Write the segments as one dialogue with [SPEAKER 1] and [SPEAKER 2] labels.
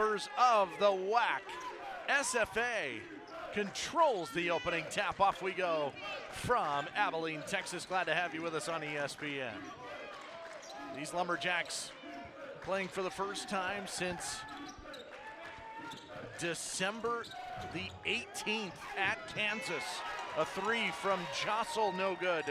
[SPEAKER 1] members of the WAC. SFA controls the opening tap. Off we go from Abilene, Texas. Glad to have you with us on ESPN. These Lumberjacks playing for the first time since December the 18th at Kansas. A three from Jostle, no good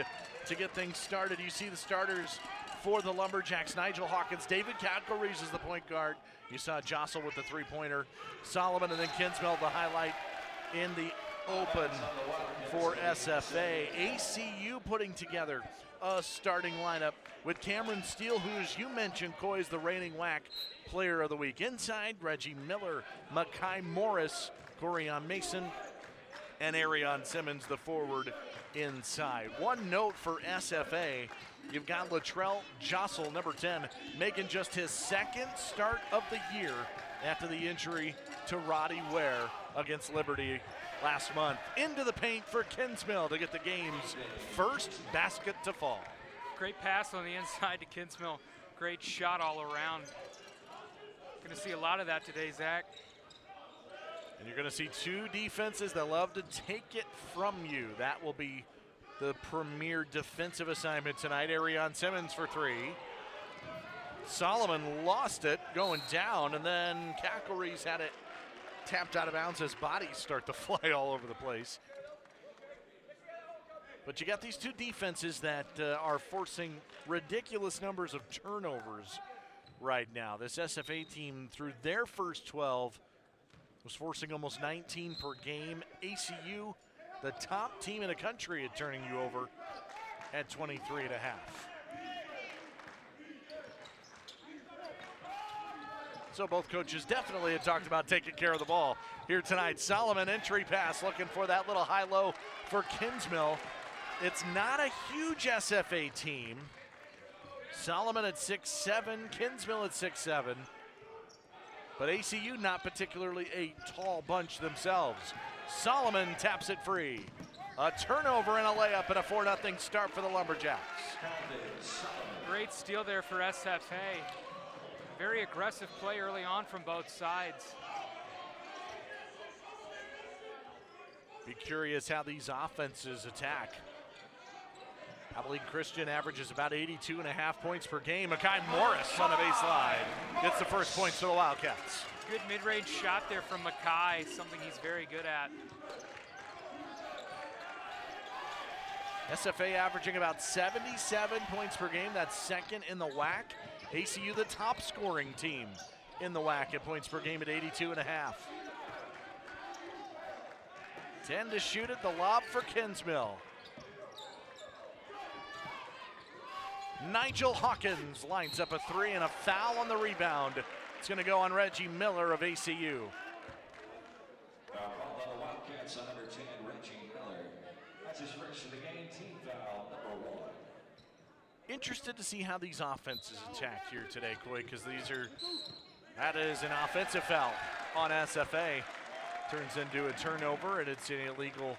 [SPEAKER 1] to get things started. You see the starters for the Lumberjacks: Nigel Hawkins, David Catkelrees is the point guard. You saw Jostle with the three-pointer, Solomon, and then Kinsmell the highlight in the open for SFA. ACU putting together a starting lineup with Cameron Steele, who, as you mentioned, Coy, is the reigning WAC Player of the Week. Inside, Reggie Miller, Makai Morris, Corian Mason, and Arion Simmons, the forward inside. One note for SFA, you've got Latrell Jostle, number 10, making just his second start of the year after the injury to Roddy Ware against Liberty last month. Into the paint for Kinsmell to get the game's first basket to fall.
[SPEAKER 2] Great pass on the inside to Kinsmell. Great shot all around. Going to see a lot of that today, Zach.
[SPEAKER 1] And you're going to see two defenses that love to take it from you. That will be the premier defensive assignment tonight. Arion Simmons for three. Solomon lost it going down, and then Catkelrees had it tapped out of bounds as bodies start to fly all over the place. But you got these two defenses that are forcing ridiculous numbers of turnovers right now. This SFA team, through their first 12, was forcing almost 19 per game. ACU, the top team in the country at turning you over at 23 and a half. So both coaches definitely had talked about taking care of the ball here tonight. Solomon, entry pass, looking for that little high-low for Kinsmell. It's not a huge SFA team. Solomon at 6'7", Kinsmell at 6'7". But ACU not particularly a tall bunch themselves. Solomon taps it free. A turnover and a layup and a 4-0 start for the Lumberjacks.
[SPEAKER 2] Great steal there for SFA. Very aggressive play early on from both sides.
[SPEAKER 1] Be curious how these offenses attack. Abilene Christian averages about 82.5 points per game. Makai Morris on the baseline gets the first points for the Wildcats.
[SPEAKER 2] Good mid-range shot there from Makai, something he's very good at.
[SPEAKER 1] SFA averaging about 77 points per game. That's second in the WAC. ACU the top scoring team in the WAC at points per game at 82.5. 10 to shoot it, the lob for Kinsmell. Nigel Hawkins lines up a three and a foul on the rebound. It's going to go on Reggie Miller of ACU.
[SPEAKER 3] Foul on the Wildcats on number 10, Reggie Miller. That's his first of the game, team foul number 1.
[SPEAKER 1] Interested to see how these offenses attack here today, Coy, because that is an offensive foul on SFA. Turns into a turnover, and it's an illegal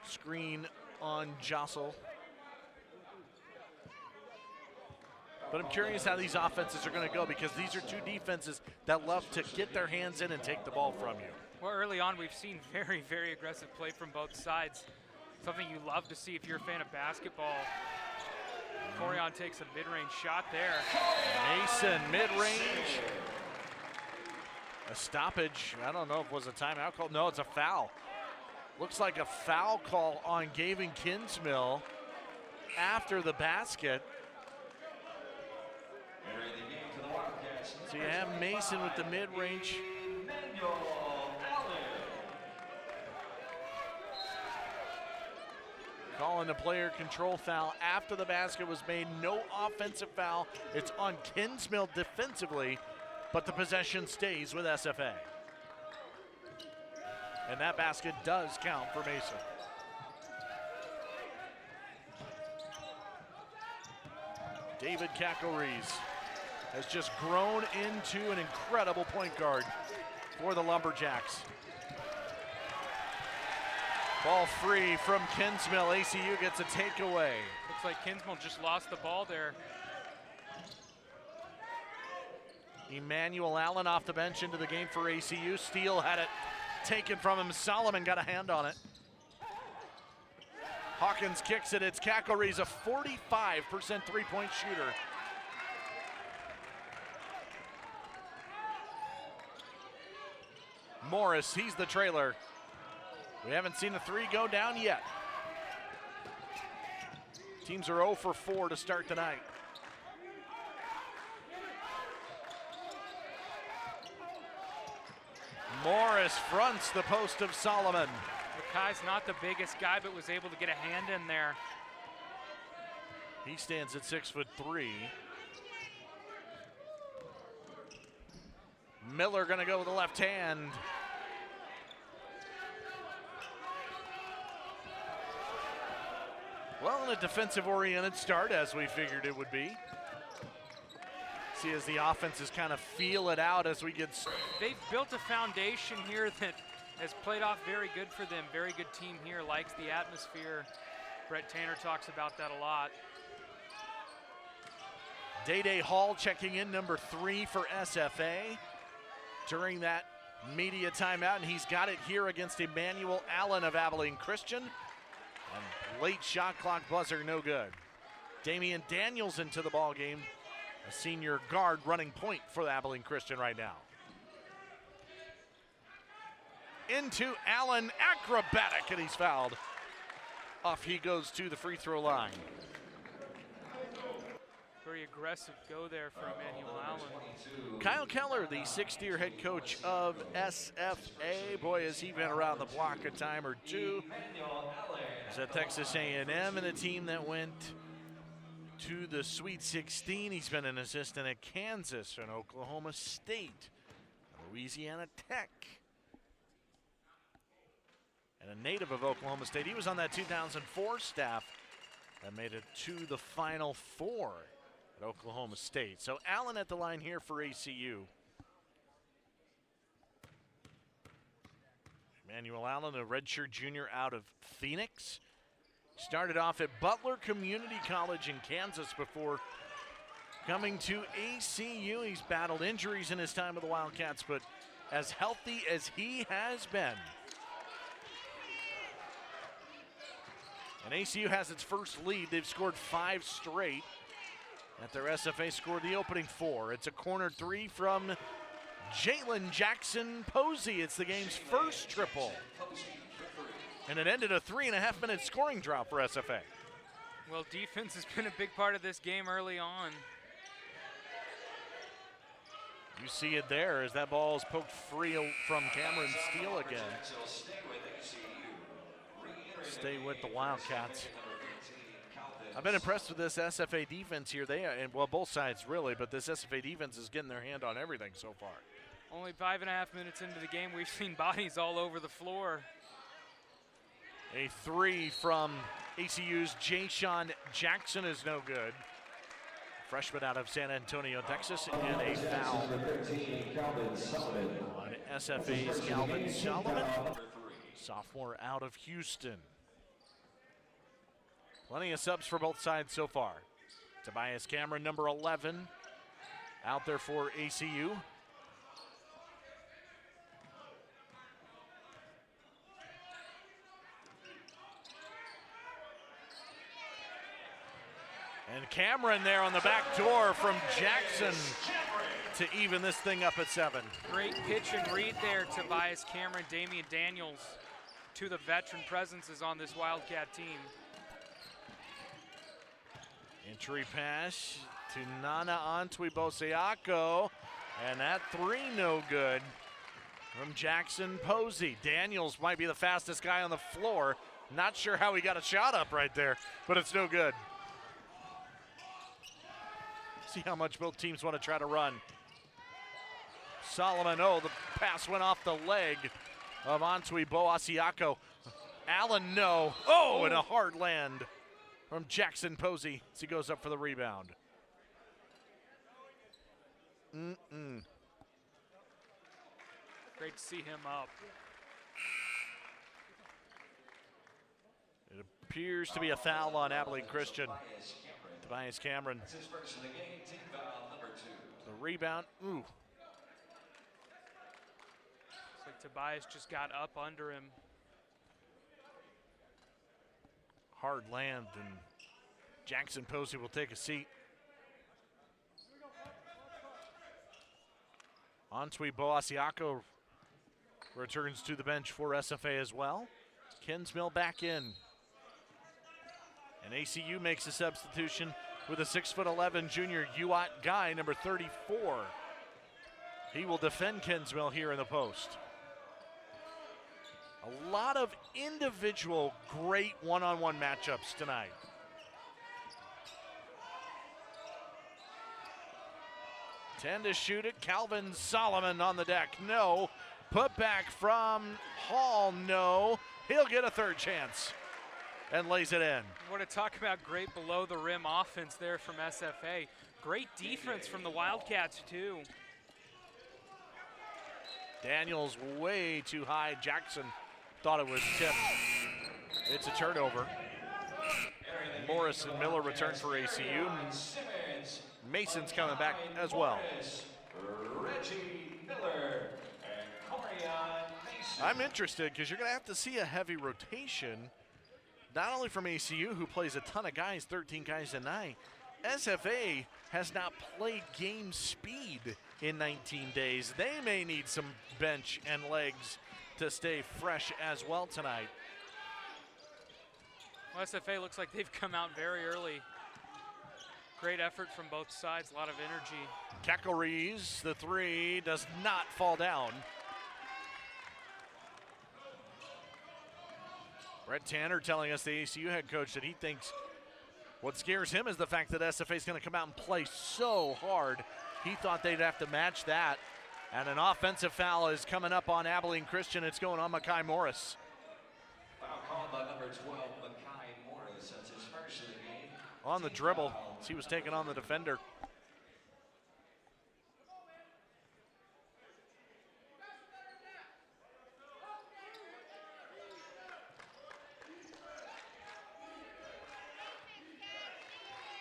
[SPEAKER 1] screen on Jostle. But I'm curious how these offenses are going to go, because these are two defenses that love to get their hands in and take the ball from you.
[SPEAKER 2] Well, early on, we've seen very, very aggressive play from both sides. Something you love to see if you're a fan of basketball. Corian takes a mid-range shot there.
[SPEAKER 1] Mason, mid-range. A stoppage. I don't know if it was a timeout call. No, it's a foul. Looks like a foul call on Gavin Kinsmell after the basket. So you have Mason with the mid-range. Calling the player control foul after the basket was made. No offensive foul. It's on Kinsmell defensively, but the possession stays with SFA. And that basket does count for Mason. David Catkelrees has just grown into an incredible point guard for the Lumberjacks. Ball free from Kinsmell. ACU gets a takeaway.
[SPEAKER 2] Looks like Kinsmell just lost the ball there.
[SPEAKER 1] Emmanuel Allen off the bench into the game for ACU. Steele had it taken from him. Solomon got a hand on it. Hawkins kicks it. It's Kakory's a 45% three-point shooter. Morris, he's the trailer. We haven't seen a three go down yet. Teams are 0 for 4 to start tonight. Morris fronts the post of Solomon.
[SPEAKER 2] Makai's not the biggest guy, but was able to get a hand in there.
[SPEAKER 1] He stands at 6'3". Miller gonna go with the left hand. Well, in a defensive-oriented start, as we figured it would be. See, as the offenses kind of feel it out as we get.
[SPEAKER 2] They've built a foundation here that has played off very good for them. Very good team here, likes the atmosphere. Brett Tanner talks about that a lot.
[SPEAKER 1] Day Hall checking in, number 3 for SFA during that media timeout, and he's got it here against Emmanuel Allen of Abilene Christian. And late shot clock buzzer, no good. Damian Daniels into the ball game, a senior guard running point for the Abilene Christian right now. Into Allen, acrobatic, and he's fouled. Off he goes to the free throw line.
[SPEAKER 2] Very aggressive go there for Emmanuel Allen.
[SPEAKER 1] Kyle Keller, the 6th-year head coach of SFA. Boy, has he been around the block a time or two. He's at Texas A&M and a team that went to the Sweet 16. He's been an assistant at Kansas and Oklahoma State, Louisiana Tech, and a native of Oklahoma State. He was on that 2004 staff that made it to the Final Four at Oklahoma State. So Allen at the line here for ACU. Emmanuel Allen, a redshirt junior out of Phoenix. Started off at Butler Community College in Kansas before coming to ACU. He's battled injuries in his time with the Wildcats, but as healthy as he has been. And ACU has its first lead. They've scored 5 straight. At their SFA scored the opening 4. It's a corner 3 from Jalen Jackson Posey. It's the game's first triple. And it ended a 3.5-minute scoring drought for SFA.
[SPEAKER 2] Well, defense has been a big part of this game early on.
[SPEAKER 1] You see it there as that ball is poked free from Cameron Steele again. Stay with the Wildcats. I've been impressed with this SFA defense here. And well, both sides really, but this SFA defense is getting their hand on everything so far.
[SPEAKER 2] Only 5.5 minutes into the game, we've seen bodies all over the floor.
[SPEAKER 1] A 3 from ACU's Jay-Sean Jackson is no good. Freshman out of San Antonio, Texas, and a foul on SFA's Calvin Solomon, sophomore out of Houston. Plenty of subs for both sides so far. Tobias Cameron, number 11, out there for ACU. And Cameron there on the back door from Jackson to even this thing up at 7.
[SPEAKER 2] Great pitch and read there, Tobias Cameron. Damian Daniels, 2 of the veteran presences on this Wildcat team.
[SPEAKER 1] Entry pass to Nana Antwi Bosiako, and that 3 no good from Jackson Posey. Daniels might be the fastest guy on the floor. Not sure how he got a shot up right there, but it's no good. See how much both teams want to try to run. Solomon, oh, the pass went off the leg of Antwi Bosiako. Allen, no. Oh, and a hard land from Jackson Posey as he goes up for the rebound.
[SPEAKER 2] Great to see him up.
[SPEAKER 1] It appears to be a foul on Abilene Christian. Tobias Cameron. The rebound, ooh.
[SPEAKER 2] Looks like Tobias just got up under him.
[SPEAKER 1] Hard land, and Jackson Posey will take a seat. Antwi Boasiako returns to the bench for SFA as well. Kinsmill back in. And ACU makes a substitution with a 6'11" junior UAT guy, number 34. He will defend Kinsmill here in the post. A lot of individual great one-on-one matchups tonight. Ten to shoot it, Calvin Solomon on the deck, no. Put back from Hall, no. He'll get a third chance and lays it in.
[SPEAKER 2] Want to talk about great below the rim offense there from SFA. Great defense from the Wildcats too.
[SPEAKER 1] Daniels way too high. Jackson thought it was tipped. It's a turnover. Morris and Miller return for ACU. Mason's coming back as well.
[SPEAKER 3] Reggie Miller and Corian Mason.
[SPEAKER 1] I'm interested because you're going to have to see a heavy rotation, not only from ACU, who plays a ton of guys, 13 guys a night. SFA has not played game speed in 19 days. They may need some bench and legs to stay fresh as well tonight.
[SPEAKER 2] Well, SFA looks like they've come out very early. Great effort from both sides, a lot of energy.
[SPEAKER 1] Kakelrees, the three, does not fall down. Brett Tanner telling us, the ACU head coach, that he thinks what scares him is the fact that SFA is going to come out and play so hard. He thought they'd have to match that. And an offensive foul is coming up on Abilene Christian. It's going on Makai Morris.
[SPEAKER 3] Foul called by number 12, Makai Morris. That's his first of the game.
[SPEAKER 1] On the dribble, as he was taking on the defender.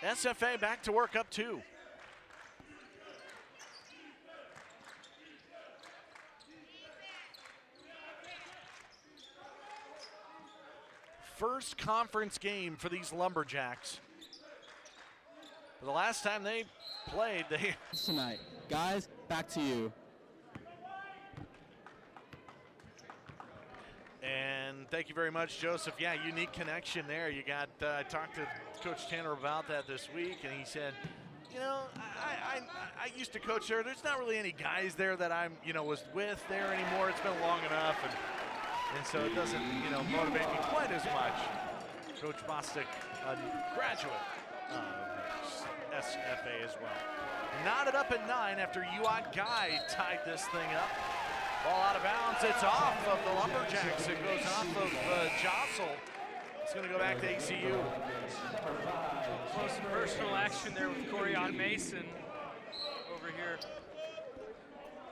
[SPEAKER 1] SFA back to work up two. First conference game for these Lumberjacks. The last time they played, they...
[SPEAKER 4] Tonight. Guys, back to you.
[SPEAKER 1] And thank you very much, Joseph. Yeah, unique connection there. You got, I talked to Coach Tanner about that this week, and he said, you know, I used to coach there. There's not really any guys there that I'm, was with there anymore. It's been long enough, and so it doesn't, motivate me quite as much. Coach Bostic, a graduate of SFA as well. Knotted up at 9 after UAT Guy tied this thing up. Ball out of bounds. It's off of the Lumberjacks. It goes off of Jostle. It's going to go back to ACU.
[SPEAKER 2] Close personal action there with Corian Mason over here.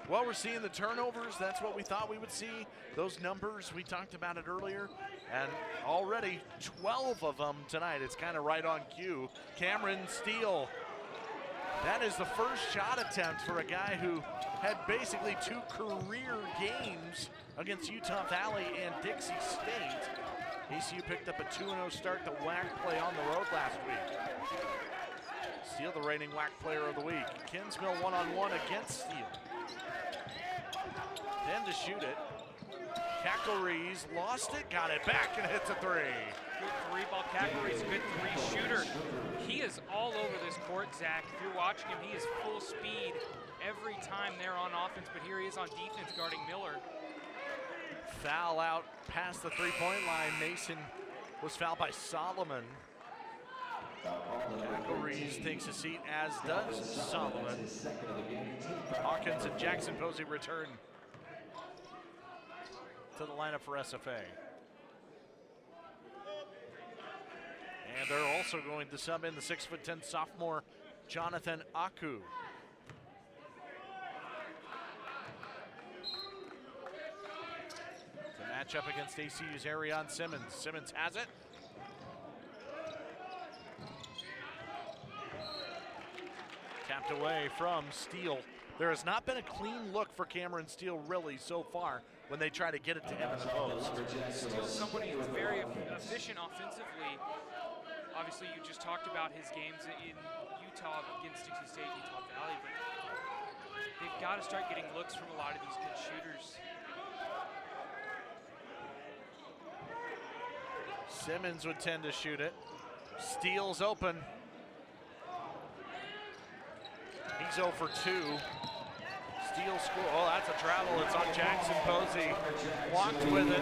[SPEAKER 1] Well, we're seeing the turnovers. That's what we thought we would see. Those numbers, we talked about it earlier. And already 12 of them tonight. It's kind of right on cue. Cameron Steele. That is the first shot attempt for a guy who had basically 2 career games against Utah Valley and Dixie State. ECU picked up a 2-0 start to WAC play on the road last week. Steele, the reigning WAC player of the week. Kinsmill one-on-one against Steele. Then to shoot it. Kakelrees lost it, got it back, and hits a 3.
[SPEAKER 2] Good three-ball. Kakelrees, good three shooter. He is all over this court, Zach. If you're watching him, he is full speed every time they're on offense, but here he is on defense guarding Miller.
[SPEAKER 1] Foul out past the three-point line. Mason was fouled by Solomon. Kakelrees takes a seat, as does Solomon. Hawkins and Jackson Posey return to the lineup for SFA. And they're also going to sub in the 6'10" sophomore Jonathan Aku. The matchup against ACU's Arion Simmons. Simmons has it. knocked away from Steele. There has not been a clean look for Cameron Steele really so far when they try to get it to him in the post.
[SPEAKER 2] Steele's somebody who's very efficient offensively. Obviously, you just talked about his games in Utah against Dixie State and Utah Valley, but they've got to start getting looks from a lot of these good shooters.
[SPEAKER 1] Simmons would tend to shoot it. Steele's open. He's 0 for 2. Steele score. Oh, that's a travel. It's on Jackson Posey. Walked with it.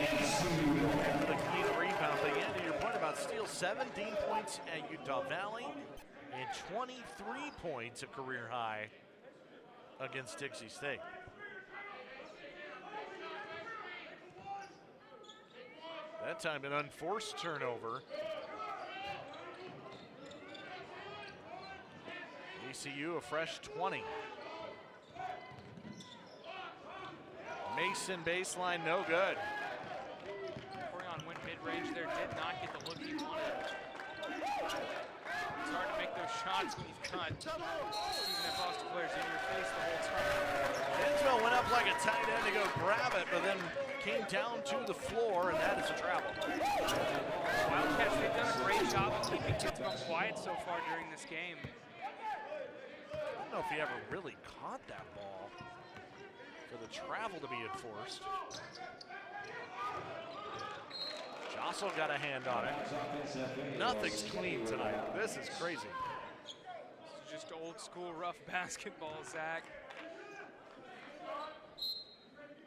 [SPEAKER 1] The clean rebound. But yeah, to your point about Steele, 17 points at Utah Valley and 23 points, a career high against Dixie State. That time an unforced turnover. ECU a fresh 20. Mason baseline, no good.
[SPEAKER 2] Corian went mid-range there, did not get the look he wanted. It's hard to make those shots when you've got Stephen F. Austin players in your face the whole time.
[SPEAKER 1] Kinsmill went up like a tight end to go grab it, but then came down to the floor, and that is a travel.
[SPEAKER 2] Wildcats, they've done a great job of keeping Kinsmill quiet so far during this game.
[SPEAKER 1] I don't know if he ever really caught that ball for the travel to be enforced. Jostle got a hand on it. Nothing's clean tonight. This is crazy.
[SPEAKER 2] This is just old school rough basketball, Zach.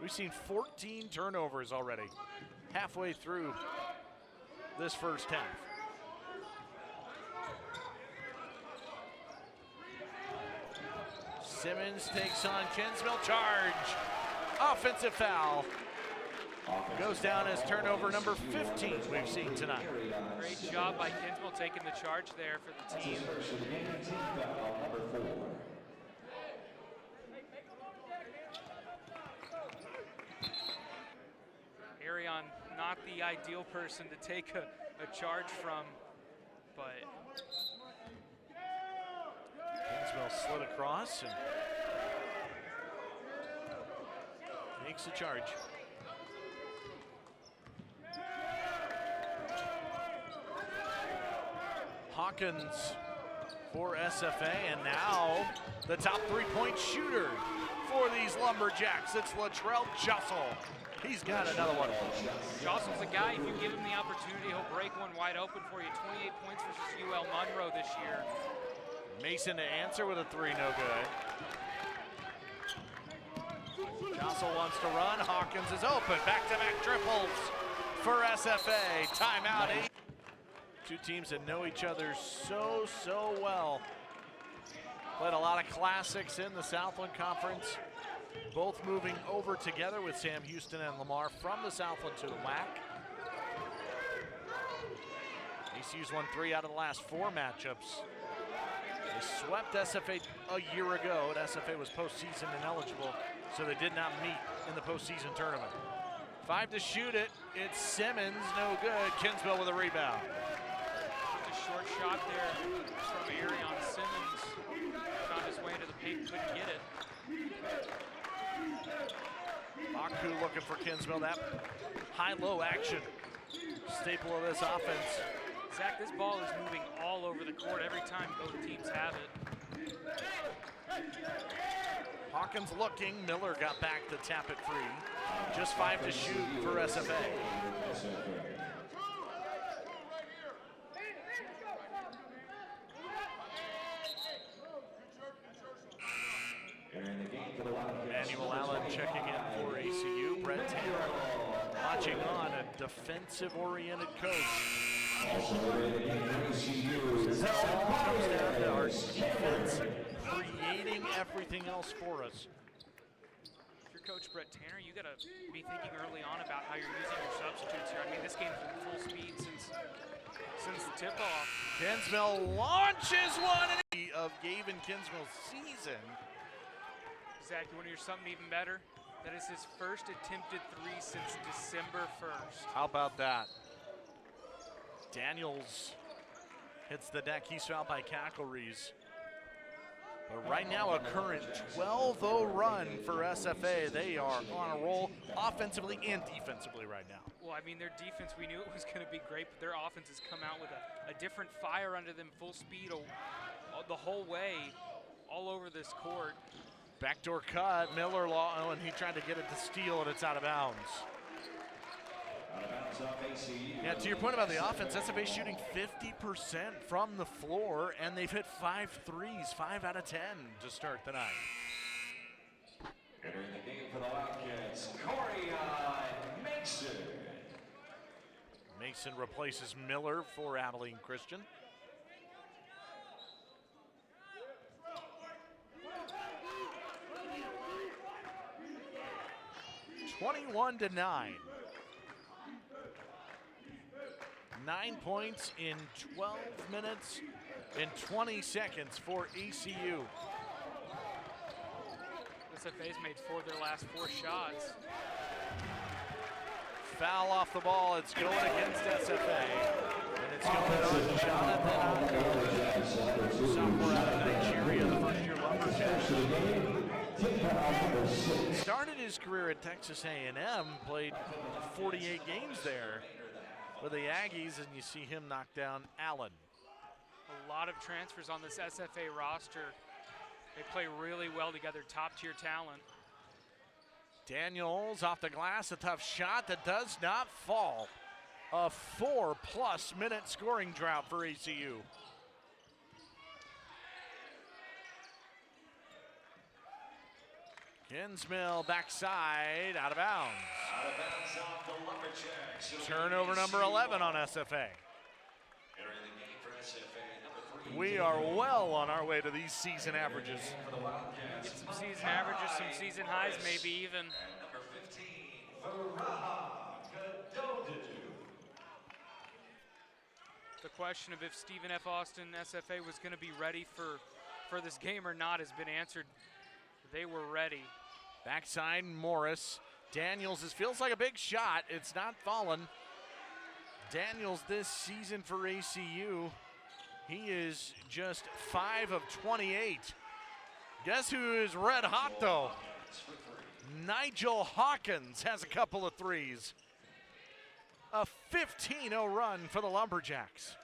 [SPEAKER 1] We've seen 14 turnovers already, halfway through this first half. Simmons takes on Kinsmill, charge. Offensive foul. Goes down as turnover number 15 we've seen tonight.
[SPEAKER 2] Great job by Kinsmill taking the charge there for the team. Arion, not the ideal person to take a charge from, but
[SPEAKER 1] Kinsmill slid across and makes the charge. Hawkins for SFA, and now the top three-point shooter for these Lumberjacks. It's Latrell Jostle. He's got another one.
[SPEAKER 2] Jostle's a guy, if you give him the opportunity, he'll break one wide open for you. 28 points versus UL Monroe this year.
[SPEAKER 1] Mason to answer with a three, no good. Jostle wants to run. Hawkins is open. Back-to-back triples for SFA. Timeout. 8. Two teams that know each other so well. Played a lot of classics in the Southland Conference. Both moving over together with Sam Houston and Lamar from the Southland to the WAC. ECU's won 3 out of the last 4 matchups. They swept SFA a year ago, and SFA was postseason ineligible, so they did not meet in the postseason tournament. 5 to shoot it. It's Simmons, no good. Kinsmill with a rebound.
[SPEAKER 2] Just a short shot there from Arion. Simmons found his way into the paint, couldn't get it. Aku
[SPEAKER 1] looking for Kinsmill. That high-low action, staple of this offense.
[SPEAKER 2] Zach, this ball is moving all over the court every time both teams have it.
[SPEAKER 1] Hawkins looking. Miller got back to tap it free. Just 5 to shoot for SFA. Emmanuel Allen checking in for ECU. Brett Taylor watching on, a defensive-oriented coach. Says that all comes down to our defense creating everything else for us.
[SPEAKER 2] If you're Coach Brett Tanner, you got to be thinking early on about how you're using your substitutes here. I mean, this game's been full speed since the tip-off.
[SPEAKER 1] Kinsmill launches one of Gavin Kinsmill's season.
[SPEAKER 2] Zach, you want to hear something even better? That is his first attempted 3 since December 1st.
[SPEAKER 1] How about that? Daniels hits the deck. He's fouled by Cackleries. But right now, a current 12-0 run for SFA. They are on a roll offensively and defensively right now.
[SPEAKER 2] Well, I mean, their defense, we knew it was going to be great, but their offense has come out with a different fire under them, full speed the whole way, all over this court.
[SPEAKER 1] Backdoor cut, Miller, and he tried to get it to steal, and it's out of bounds. Yeah, to your point about the offense, SFA shooting 50% from the floor, and they've hit 5 threes, 5 out of 10 to start the night.
[SPEAKER 3] Entering the game for the Wildcats, Corey Mason.
[SPEAKER 1] Mason replaces Miller for Abilene Christian. (21-9). 9 points in 12 minutes and 20 seconds for ECU.
[SPEAKER 2] SFA's made 4 of their last 4 shots.
[SPEAKER 1] Foul off the ball. It's going against SFA. And it's going on Jonathan Akko, sophomore out of Nigeria, the first-year Lumberjack. Started his career at Texas A&M, played 48 games there for the Aggies, and you see him knock down Allen.
[SPEAKER 2] A lot of transfers on this SFA roster. They play really well together, top-tier talent.
[SPEAKER 1] Daniels off the glass, a tough shot that does not fall. A 4+ minute scoring drought for ECU. Kinsmill backside, out of bounds.
[SPEAKER 3] Out of bounds off the Lumberjacks.
[SPEAKER 1] Turnover number 11 on SFA.
[SPEAKER 3] Entering the game for SFA, number 3.
[SPEAKER 1] We are well on our way to these season averages.
[SPEAKER 2] Get some season averages, some season highs, maybe even.
[SPEAKER 3] And number 15, Varaha Kadodudu.
[SPEAKER 2] The question of if Stephen F. Austin SFA was going to be ready for this game or not has been answered. They were ready.
[SPEAKER 1] Backside Morris. Daniels, this feels like a big shot. It's not fallen. Daniels this season for ACU, he is just 5 of 28. Guess who is red hot though? Nigel Hawkins has a couple of threes. A 15-0 run for the Lumberjacks.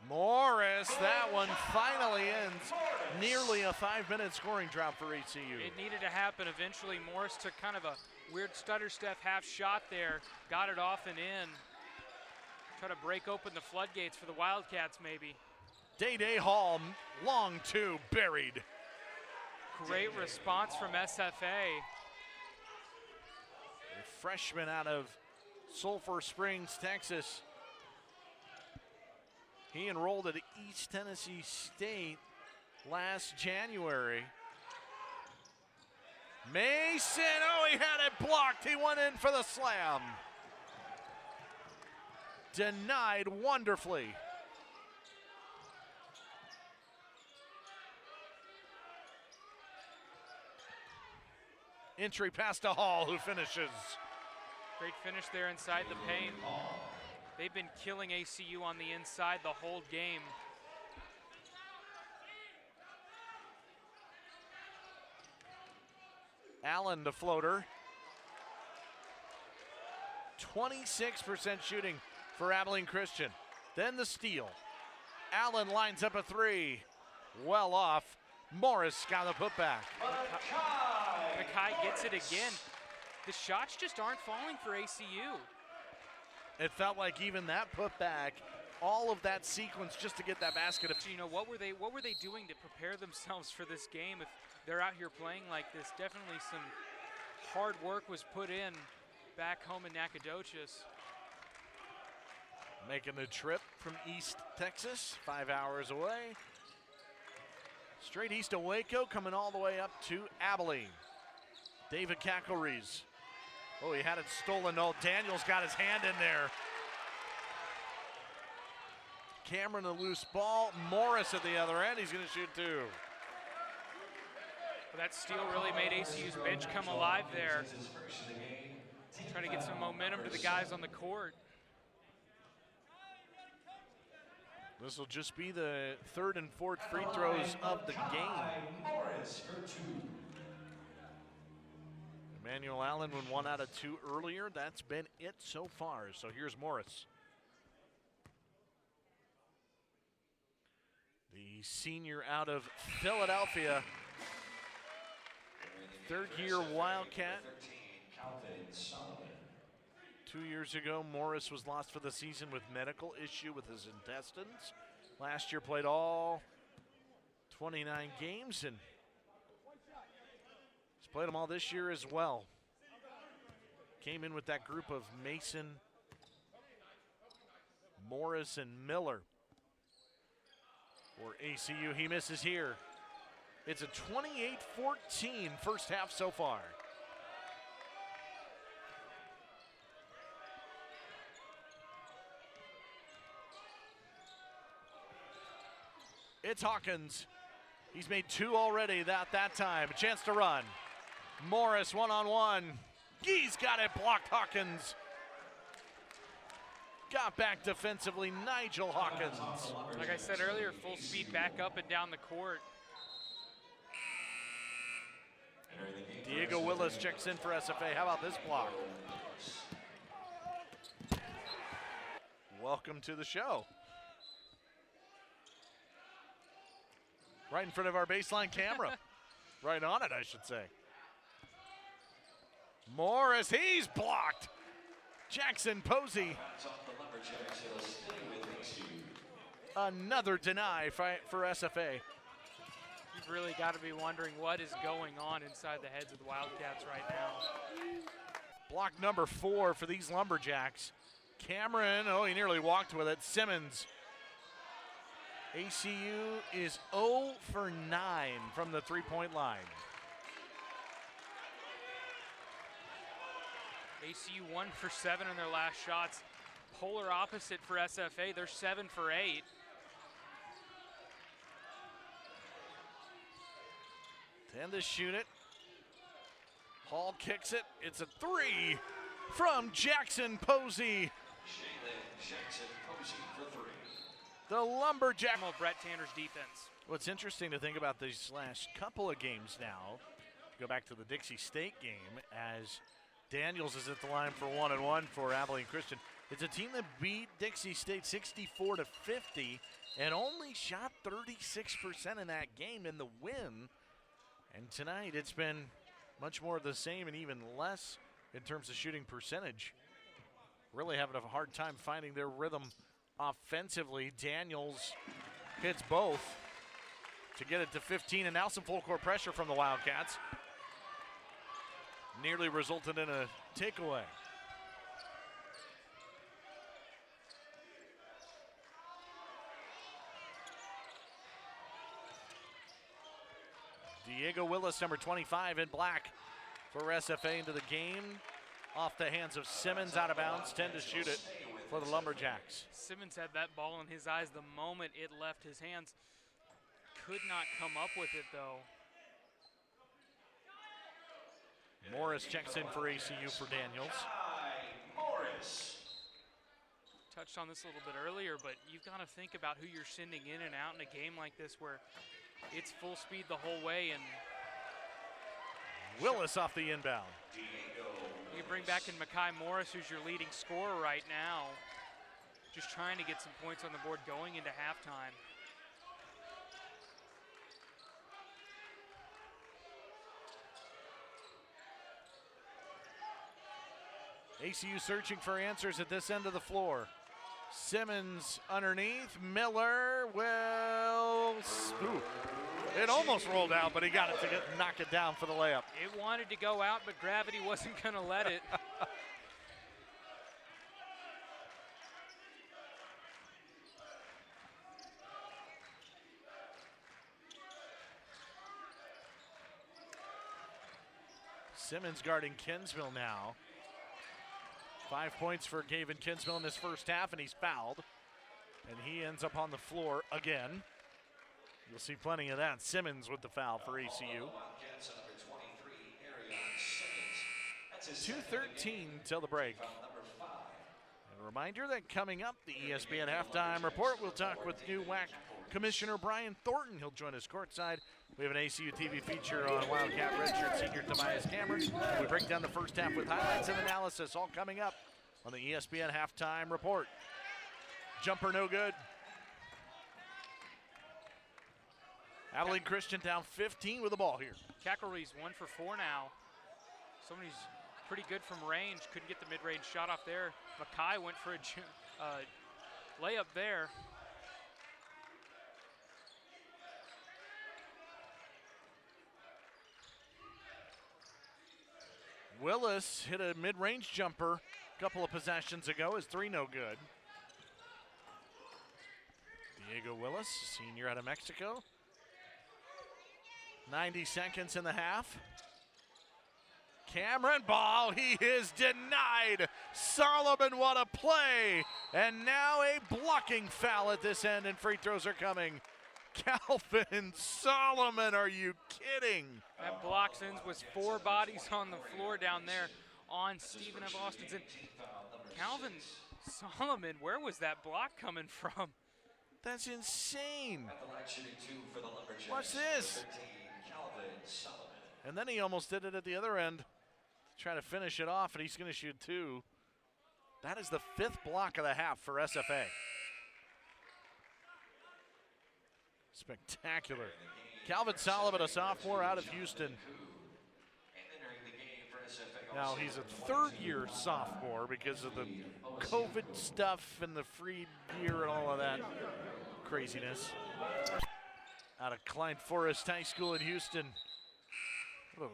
[SPEAKER 1] Morris, that one finally ends. Nearly a 5-minute scoring drought for ECU.
[SPEAKER 2] It needed to happen eventually. Morris took kind of a weird stutter step half shot there, got it off and in. Try to break open the floodgates for the Wildcats maybe.
[SPEAKER 1] Day Hall, long two, buried.
[SPEAKER 2] Great response from SFA.
[SPEAKER 1] A freshman out of Sulphur Springs, Texas. He enrolled at East Tennessee State last January. Mason, oh, he had it blocked. He went in for the slam. Denied wonderfully. Entry pass to Hall, who finishes.
[SPEAKER 2] Great finish there inside the paint. They've been killing ACU on the inside the whole game.
[SPEAKER 1] Allen, the floater. 26% shooting for Abilene Christian. Then the steal. Allen lines up a three. Well off. Morris got the putback.
[SPEAKER 2] Mackay gets it again. The shots just aren't falling for ACU.
[SPEAKER 1] It felt like even that putback, all of that sequence just to get that basket.
[SPEAKER 2] You know, what were they doing to prepare themselves for this game? If they're out here playing like this, definitely some hard work was put in back home in Nacogdoches.
[SPEAKER 1] Making the trip from East Texas, 5 hours away. Straight east of Waco, coming all the way up to Abilene. David Cackleries. Oh, he had it stolen. No, Daniels got his hand in there. Cameron, a loose ball. Morris at the other end. He's going to shoot two.
[SPEAKER 2] Well, that steal really made ACU's bench come alive there. Trying to get some momentum to the guys on the court.
[SPEAKER 1] This will just be the third and fourth free throws of the game.
[SPEAKER 3] Morris for 2.
[SPEAKER 1] Emmanuel Allen went 1 out of 2 earlier. That's been it so far. So here's Morris. The senior out of Philadelphia. Third-year Wildcat. 2 years ago, Morris was lost for the season with medical issue with his intestines. Last year played all 29 games and he's played them all this year as well. Came in with that group of Mason, Morris, and Miller. For ACU, he misses here. It's a 28-14 first half so far. It's Hawkins. He's made 2 already that time. A chance to run. Morris one-on-one. He's got it blocked, Hawkins. Got back defensively, Nigel Hawkins.
[SPEAKER 2] Like I said earlier, full speed back up and down the court.
[SPEAKER 1] Diego Willis checks in for SFA. How about this block? Welcome to the show. Right in front of our baseline camera. Right on it, I should say. Morris, he's blocked. Jackson Posey. Another deny for SFA.
[SPEAKER 2] You've really got to be wondering what is going on inside the heads of the Wildcats right now.
[SPEAKER 1] Block number 4 for these Lumberjacks. Cameron, oh, he nearly walked with it. Simmons. ACU is 0 for 9 from the three-point line.
[SPEAKER 2] ACU 1 for 7 in their last shots. Polar opposite for SFA. They're 7 for 8.
[SPEAKER 1] And to shoot it. Hall kicks it. It's a 3 from Jackson Posey.
[SPEAKER 3] Jackson Posey for 3.
[SPEAKER 1] The Lumberjack.
[SPEAKER 2] Brett Tanner's defense.
[SPEAKER 1] What's interesting to think about these last couple of games now, go back to the Dixie State game, as Daniels is at the line for 1-1 for Abilene Christian. It's a team that beat Dixie State 64-50 and only shot 36% in that game in the win. And tonight it's been much more of the same and even less in terms of shooting percentage. Really having a hard time finding their rhythm offensively. Daniels hits both to get it to 15, and now some full court pressure from the Wildcats. Nearly resulted in a takeaway. Diego Willis, number 25 in black for SFA into the game. Off the hands of Simmons, out of bounds, 10 to shoot it for the Lumberjacks.
[SPEAKER 2] Simmons had that ball in his eyes the moment it left his hands. Could not come up with it though.
[SPEAKER 1] Morris checks in for ACU for Daniels.
[SPEAKER 3] Morris.
[SPEAKER 2] Touched on this a little bit earlier, but you've got to think about who you're sending in and out in a game like this where it's full speed the whole way. And
[SPEAKER 1] Willis off the inbound.
[SPEAKER 2] you bring back in Mekhi Morris, who's your leading scorer right now, just trying to get some points on the board going into halftime.
[SPEAKER 1] ACU searching for answers at this end of the floor. Simmons underneath. Miller will. Ooh. It almost rolled out, but he got it to knock it down for the layup.
[SPEAKER 2] It wanted to go out, but gravity wasn't going to let it.
[SPEAKER 1] Simmons guarding Kinsmill now. 5 points for Gavin Kinsmill in this first half, and he's fouled. And he ends up on the floor again. You'll see plenty of that. Simmons with the foul for ACU. 2:13 till the break. And A reminder that coming up, the ESPN Halftime Report, we'll talk with new WAC Commissioner Brian Thornton. He'll join us courtside. We have an ACU TV feature on Wildcat redshirt senior Tobias Cameron. We break down the first half with highlights and analysis, all coming up on the ESPN Halftime Report. Jumper no good. Abilene Christian down 15 with the ball here.
[SPEAKER 2] Kakelry's 1 for 4 now. Somebody's pretty good from range. Couldn't get the mid-range shot off there. Mackay went for a layup there.
[SPEAKER 1] Willis hit a mid-range jumper a couple of possessions ago. His 3 no good. Diego Willis, senior out of Mexico. 90 seconds in the half. Cameron ball, he is denied. Solomon, what a play. And now a blocking foul at this end, and free throws are coming. Calvin Solomon, are you kidding?
[SPEAKER 2] That block ends was 4 bodies on the floor down there on Stephen F. Austin's. And Calvin Solomon, where was that block coming from?
[SPEAKER 1] That's insane. Watch this. And then he almost did it at the other end. Trying to finish it off, and he's going to shoot 2. That is the 5th block of the half for SFA. Spectacular. Calvin Solomon, a sophomore out of Houston. Now he's a 3rd-year sophomore because of the COVID stuff and the free gear and all of that craziness. Out of Klein Forest High School in Houston. What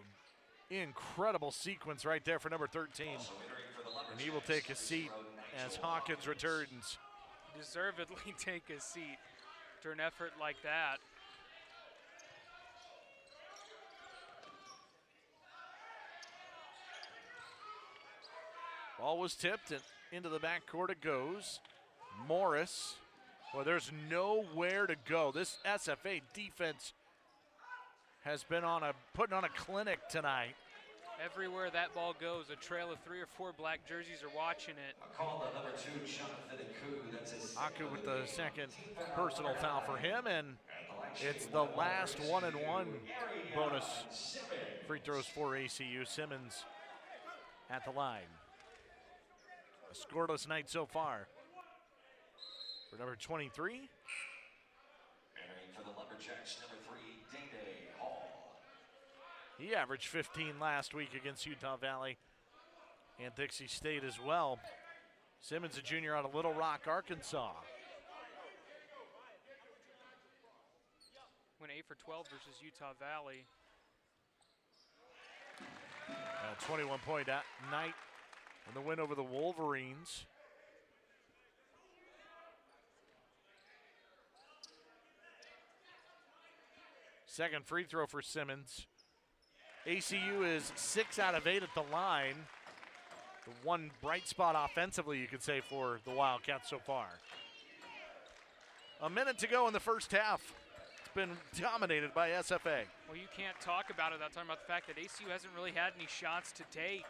[SPEAKER 1] an incredible sequence right there for number 13. And he will take a seat as Hawkins returns.
[SPEAKER 2] Deservedly take a seat after an effort like that.
[SPEAKER 1] Ball was tipped and into the backcourt it goes. Morris. Well, there's nowhere to go. This SFA defense has been putting on a clinic tonight.
[SPEAKER 2] Everywhere that ball goes, a trail of 3 or 4 black jerseys are watching it.
[SPEAKER 1] Aku with the 2nd personal foul for him, and it's the last 1-and-1 bonus free throws for ACU. Simmons at the line. A scoreless night so far for number 23.
[SPEAKER 3] Entering for the Lumberjacks, number 3, Day Hall.
[SPEAKER 1] He averaged 15 last week against Utah Valley and Dixie State as well. Simmons, a junior out of Little Rock, Arkansas.
[SPEAKER 2] Went 8 for 12 versus Utah Valley.
[SPEAKER 1] 21-point night in the win over the Wolverines. Second free throw for Simmons. ACU is 6 out of 8 at the line. The one bright spot offensively, you could say, for the Wildcats so far. A minute to go in the first half. It's been dominated by SFA.
[SPEAKER 2] Well, you can't talk about it without talking about the fact that ACU hasn't really had any shots to take.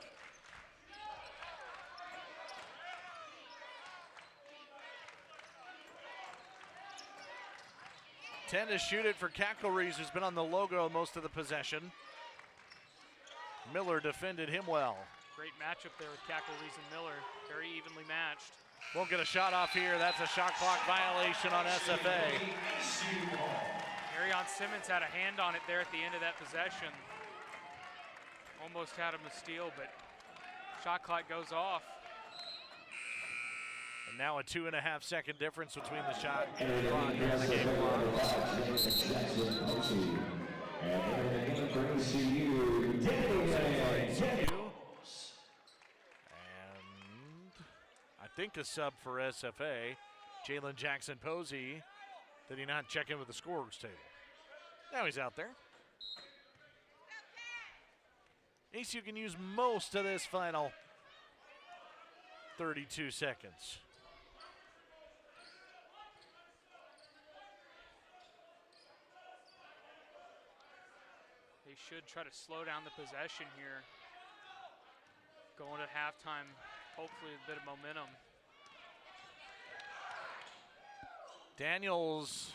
[SPEAKER 1] Ten to shoot it for Kakelry's, who's been on the logo most of the possession. Miller defended him well.
[SPEAKER 2] Great matchup there with Kakelry's and Miller. Very evenly matched.
[SPEAKER 1] Won't get a shot off here. That's a shot clock violation on SFA.
[SPEAKER 2] Marion Simmons had a hand on it there at the end of that possession. Almost had him a steal, but shot clock goes off.
[SPEAKER 1] And now a 2.5-second difference between the shot clock and the game clock. And I think a sub for SFA, Jalen Jackson Posey. Did he not check in with the scorers table? Now he's out there. ACU can use most of this final 32 seconds.
[SPEAKER 2] They should try to slow down the possession here. Going to halftime, hopefully a bit of momentum.
[SPEAKER 1] Daniels,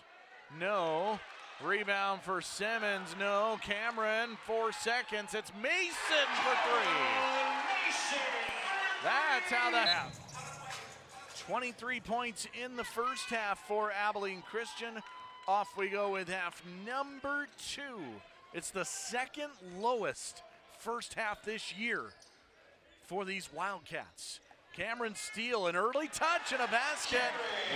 [SPEAKER 1] no. Rebound for Simmons, no. Cameron, 4 seconds. It's Mason for 3. That's how that 23 points in the first half for Abilene Christian. Off we go with half number 2. It's the second lowest first half this year for these Wildcats. Cameron Steele, an early touch and a basket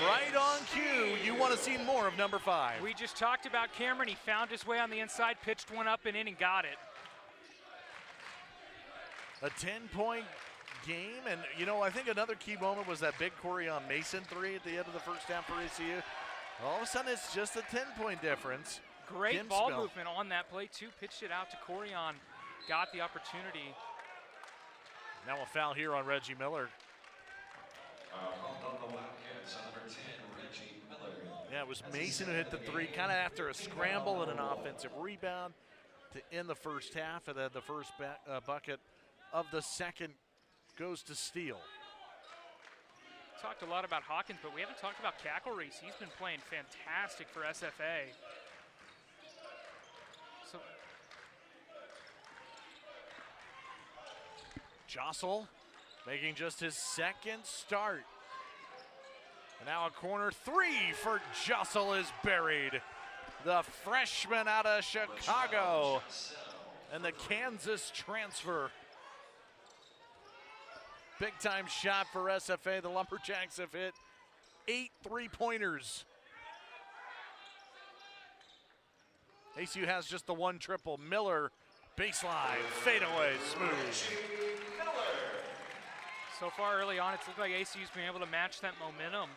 [SPEAKER 1] right on cue. You want to see more of number 5.
[SPEAKER 2] We just talked about Cameron. He found his way on the inside, pitched one up and in and got it.
[SPEAKER 1] A 10-point game, and you know, I think another key moment was that big Corian Mason 3 at the end of the first half for ACU. All of a sudden, it's just a 10-point difference.
[SPEAKER 2] Great ball movement on that play, too. Pitched it out to Corian, got the opportunity.
[SPEAKER 1] Now a foul here on Reggie Miller. Yeah, it was Mason who hit the 3, kind of after a scramble and an offensive rebound to end the first half, and then the first bucket of the second goes to Steele.
[SPEAKER 2] Talked a lot about Hawkins, but we haven't talked about Cackle Reese. He's been playing fantastic for SFA. So
[SPEAKER 1] Jostle making just his second start. And now a corner 3 for Jostle is buried. The freshman out of Chicago and the Kansas transfer. Big time shot for SFA. The Lumberjacks have hit 8 3-pointers. ACU has just the 1 triple. Miller, baseline, fadeaway, smooth.
[SPEAKER 2] So far early on, it's looked like ACU's been able to match that momentum.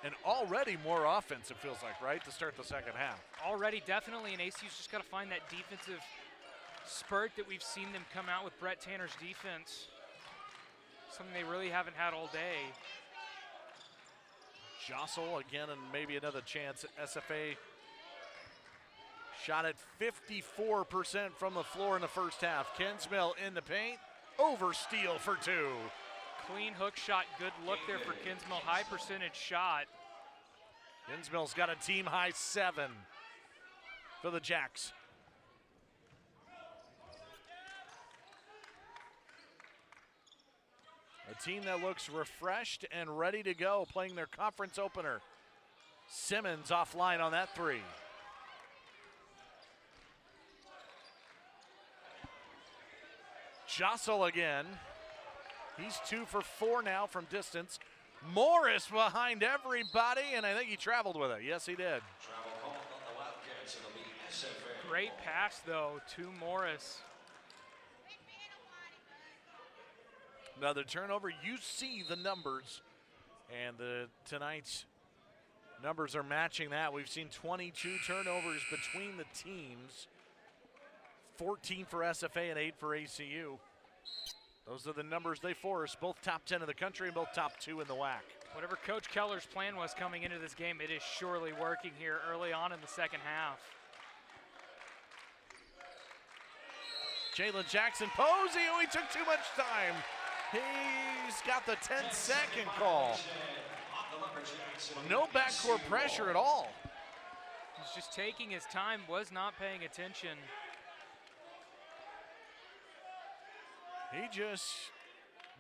[SPEAKER 1] And already more offense, it feels like, right, to start the second half.
[SPEAKER 2] Already, definitely, and ACU's just got to find that defensive spurt that we've seen them come out with Brett Tanner's defense. Something they really haven't had all day.
[SPEAKER 1] Jostle again, and maybe another chance. SFA shot at 54% from the floor in the first half. Kinsmill in the paint, over Steele for 2.
[SPEAKER 2] Clean hook shot, good look there for Kinsmill, high percentage shot.
[SPEAKER 1] Kinsmill's got a team high 7 for the Jacks. A team that looks refreshed and ready to go, playing their conference opener. Simmons offline on that 3. Jostle again. He's 2 for 4 now from distance. Morris behind everybody, and I think he traveled with it. Yes, he did.
[SPEAKER 2] Great pass, though, to Morris.
[SPEAKER 1] Another turnover. You see the numbers, and tonight's numbers are matching that. We've seen 22 turnovers between the teams, 14 for SFA and 8 for ACU. Those are the numbers they force, both top 10 in the country and both top 2 in the WAC.
[SPEAKER 2] Whatever Coach Keller's plan was coming into this game, it is surely working here early on in the second half.
[SPEAKER 1] Jalen Jackson Posey, oh, he took too much time. He's got the 10-second call. No backcourt pressure at all.
[SPEAKER 2] He's just taking his time, was not paying attention.
[SPEAKER 1] He just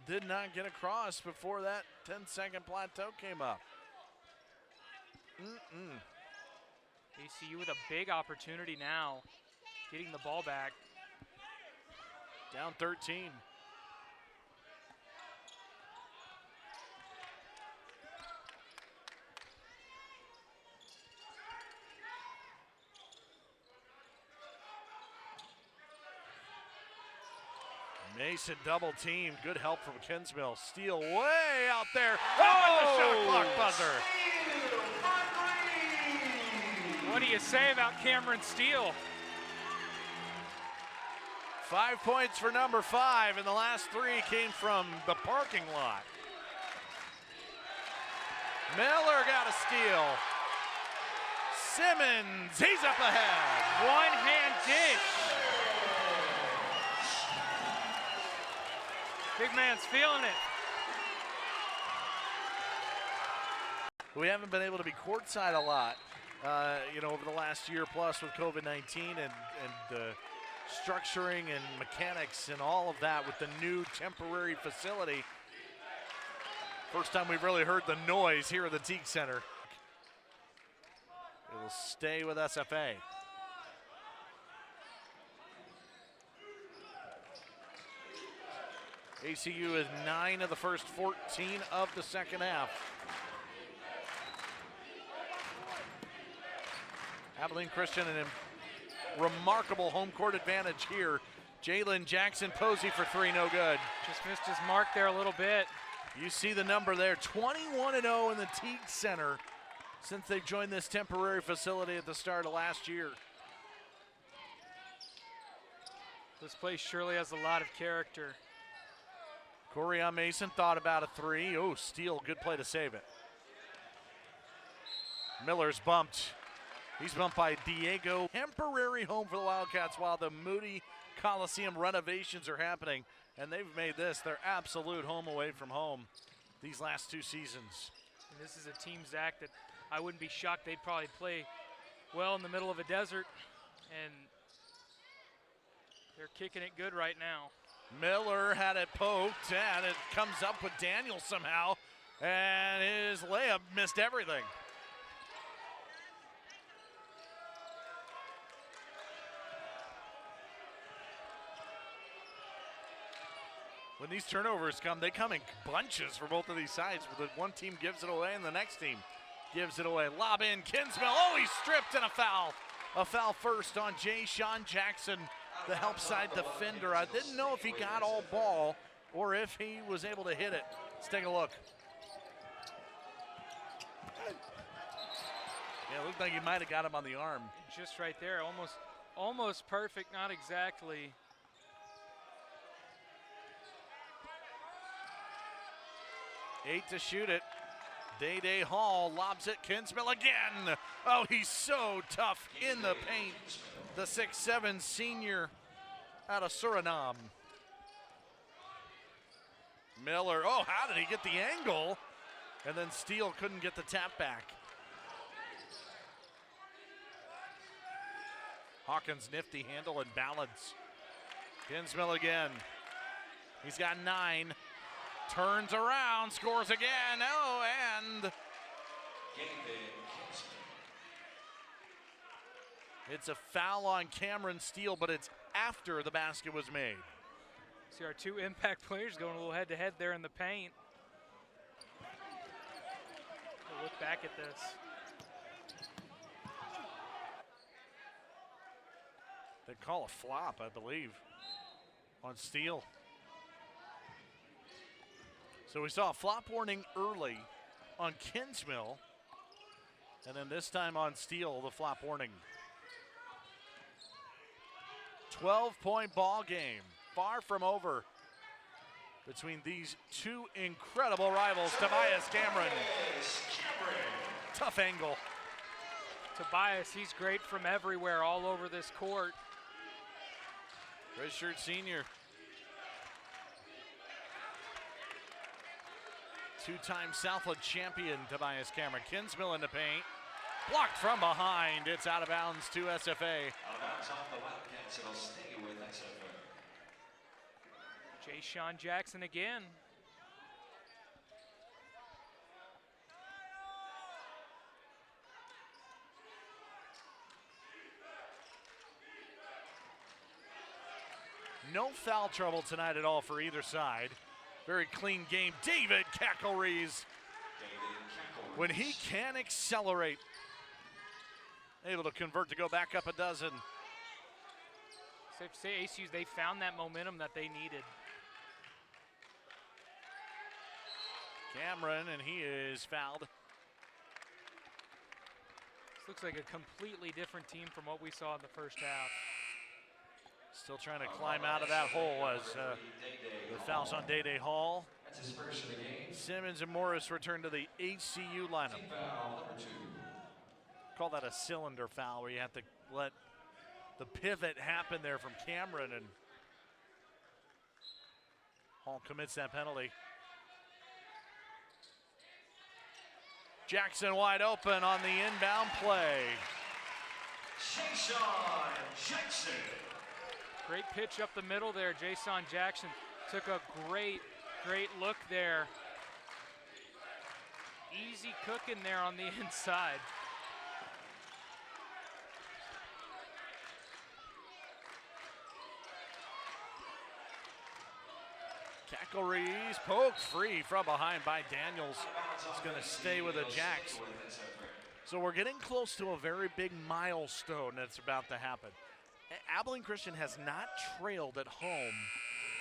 [SPEAKER 1] did not get across before that 10-second plateau came up.
[SPEAKER 2] ACU with a big opportunity now, getting the ball back.
[SPEAKER 1] Down 13. Mason double team. Good help from Kinsmill. Steele way out there. Oh, the shot clock buzzer.
[SPEAKER 2] What do you say about Cameron Steele?
[SPEAKER 1] 5 points for number 5, and the last 3 came from the parking lot. Miller got a steal. Simmons, he's up ahead.
[SPEAKER 2] One-hand dish. Big man's feeling it.
[SPEAKER 1] We haven't been able to be courtside a lot, over the last year plus with COVID-19 and structuring and mechanics and all of that with the new temporary facility. First time we've really heard the noise here at the Teague Center. It will stay with SFA. ACU is 9 of the first 14 of the second half. Abilene Christian, an remarkable home court advantage here. Jalen Jackson Posey for three, no good.
[SPEAKER 2] Just missed his mark there a little bit.
[SPEAKER 1] You see the number there, 21-0 in the Teague Center since they joined this temporary facility at the start of last year.
[SPEAKER 2] This place surely has a lot of character.
[SPEAKER 1] Corian Mason thought about a three. Oh, steal, good play to save it. Miller's bumped. He's bumped by Diego. Temporary home for the Wildcats while the Moody Coliseum renovations are happening. And they've made this their absolute home away from home these last two seasons.
[SPEAKER 2] And this is a team, Zach, that I wouldn't be shocked they'd probably play well in the middle of a desert. And they're kicking it good right now.
[SPEAKER 1] Miller had it poked, and it comes up with Daniel somehow. And his layup missed everything. When these turnovers come, they come in bunches for both of these sides. The one team gives it away and the next team gives it away. Lob in, Kinsmill. Oh, he's stripped and a foul. A foul first on Jay-Sean Jackson, the help side defender. I didn't know if he got all ball or if he was able to hit it. Let's take a look. Yeah, it looked like he might have got him on the arm.
[SPEAKER 2] Just right there, almost perfect, not exactly.
[SPEAKER 1] Eight to shoot it. Day Hall lobs it. Kinsmill again. Oh, he's so tough in the paint. The 6'7" senior out of Suriname. Miller, oh, how did he get the angle? And then Steele couldn't get the tap back. Hawkins, nifty handle and balance. Kinsmill again. He's got 9. Turns around, scores again. Oh, and it's a foul on Cameron Steele, but it's after the basket was made.
[SPEAKER 2] See our two impact players going a little head-to-head there in the paint. We'll look back at this.
[SPEAKER 1] They call a flop, I believe, on Steele. So we saw a flop warning early on Kinsmill, and then this time on Steele, the flop warning. 12-point ball game, far from over between these two incredible rivals. Tobias Cameron, tough angle.
[SPEAKER 2] Tobias, he's great from everywhere, all over this court.
[SPEAKER 1] Redshirt senior. Two-time Southland champion, Tobias Cameron. Kinsmill in the paint. Blocked from behind. It's out of bounds to SFA.
[SPEAKER 3] Out of bounds off the Wildcats. It'll stay with SFA.
[SPEAKER 2] Jay-Sean Jackson again.
[SPEAKER 1] No foul trouble tonight at all for either side. Very clean game. David Cackleries. When he can accelerate, able to convert to go back up a dozen.
[SPEAKER 2] Safe to say, ACU, they found that momentum that they needed.
[SPEAKER 1] Cameron, and he is fouled.
[SPEAKER 2] This looks like a completely different team from what we saw in the first half.
[SPEAKER 1] Still trying to climb out of that hole as the fouls on Day Hall.
[SPEAKER 3] That's his first of the game.
[SPEAKER 1] Simmons and Morris return to the HCU lineup.
[SPEAKER 3] Foul number 2.
[SPEAKER 1] Call that a cylinder foul where you have to let the pivot happen there from Cameron, and Hall commits that penalty. Jackson wide open on the inbound play.
[SPEAKER 3] Jackson.
[SPEAKER 2] Great pitch up the middle there. Jason Jackson took a great look there. Easy cooking there on the inside.
[SPEAKER 1] Cackleries poked free from behind by Daniels. He's going to stay with the Jacks. So we're getting close to a very big milestone that's about to happen. Abilene Christian has not trailed at home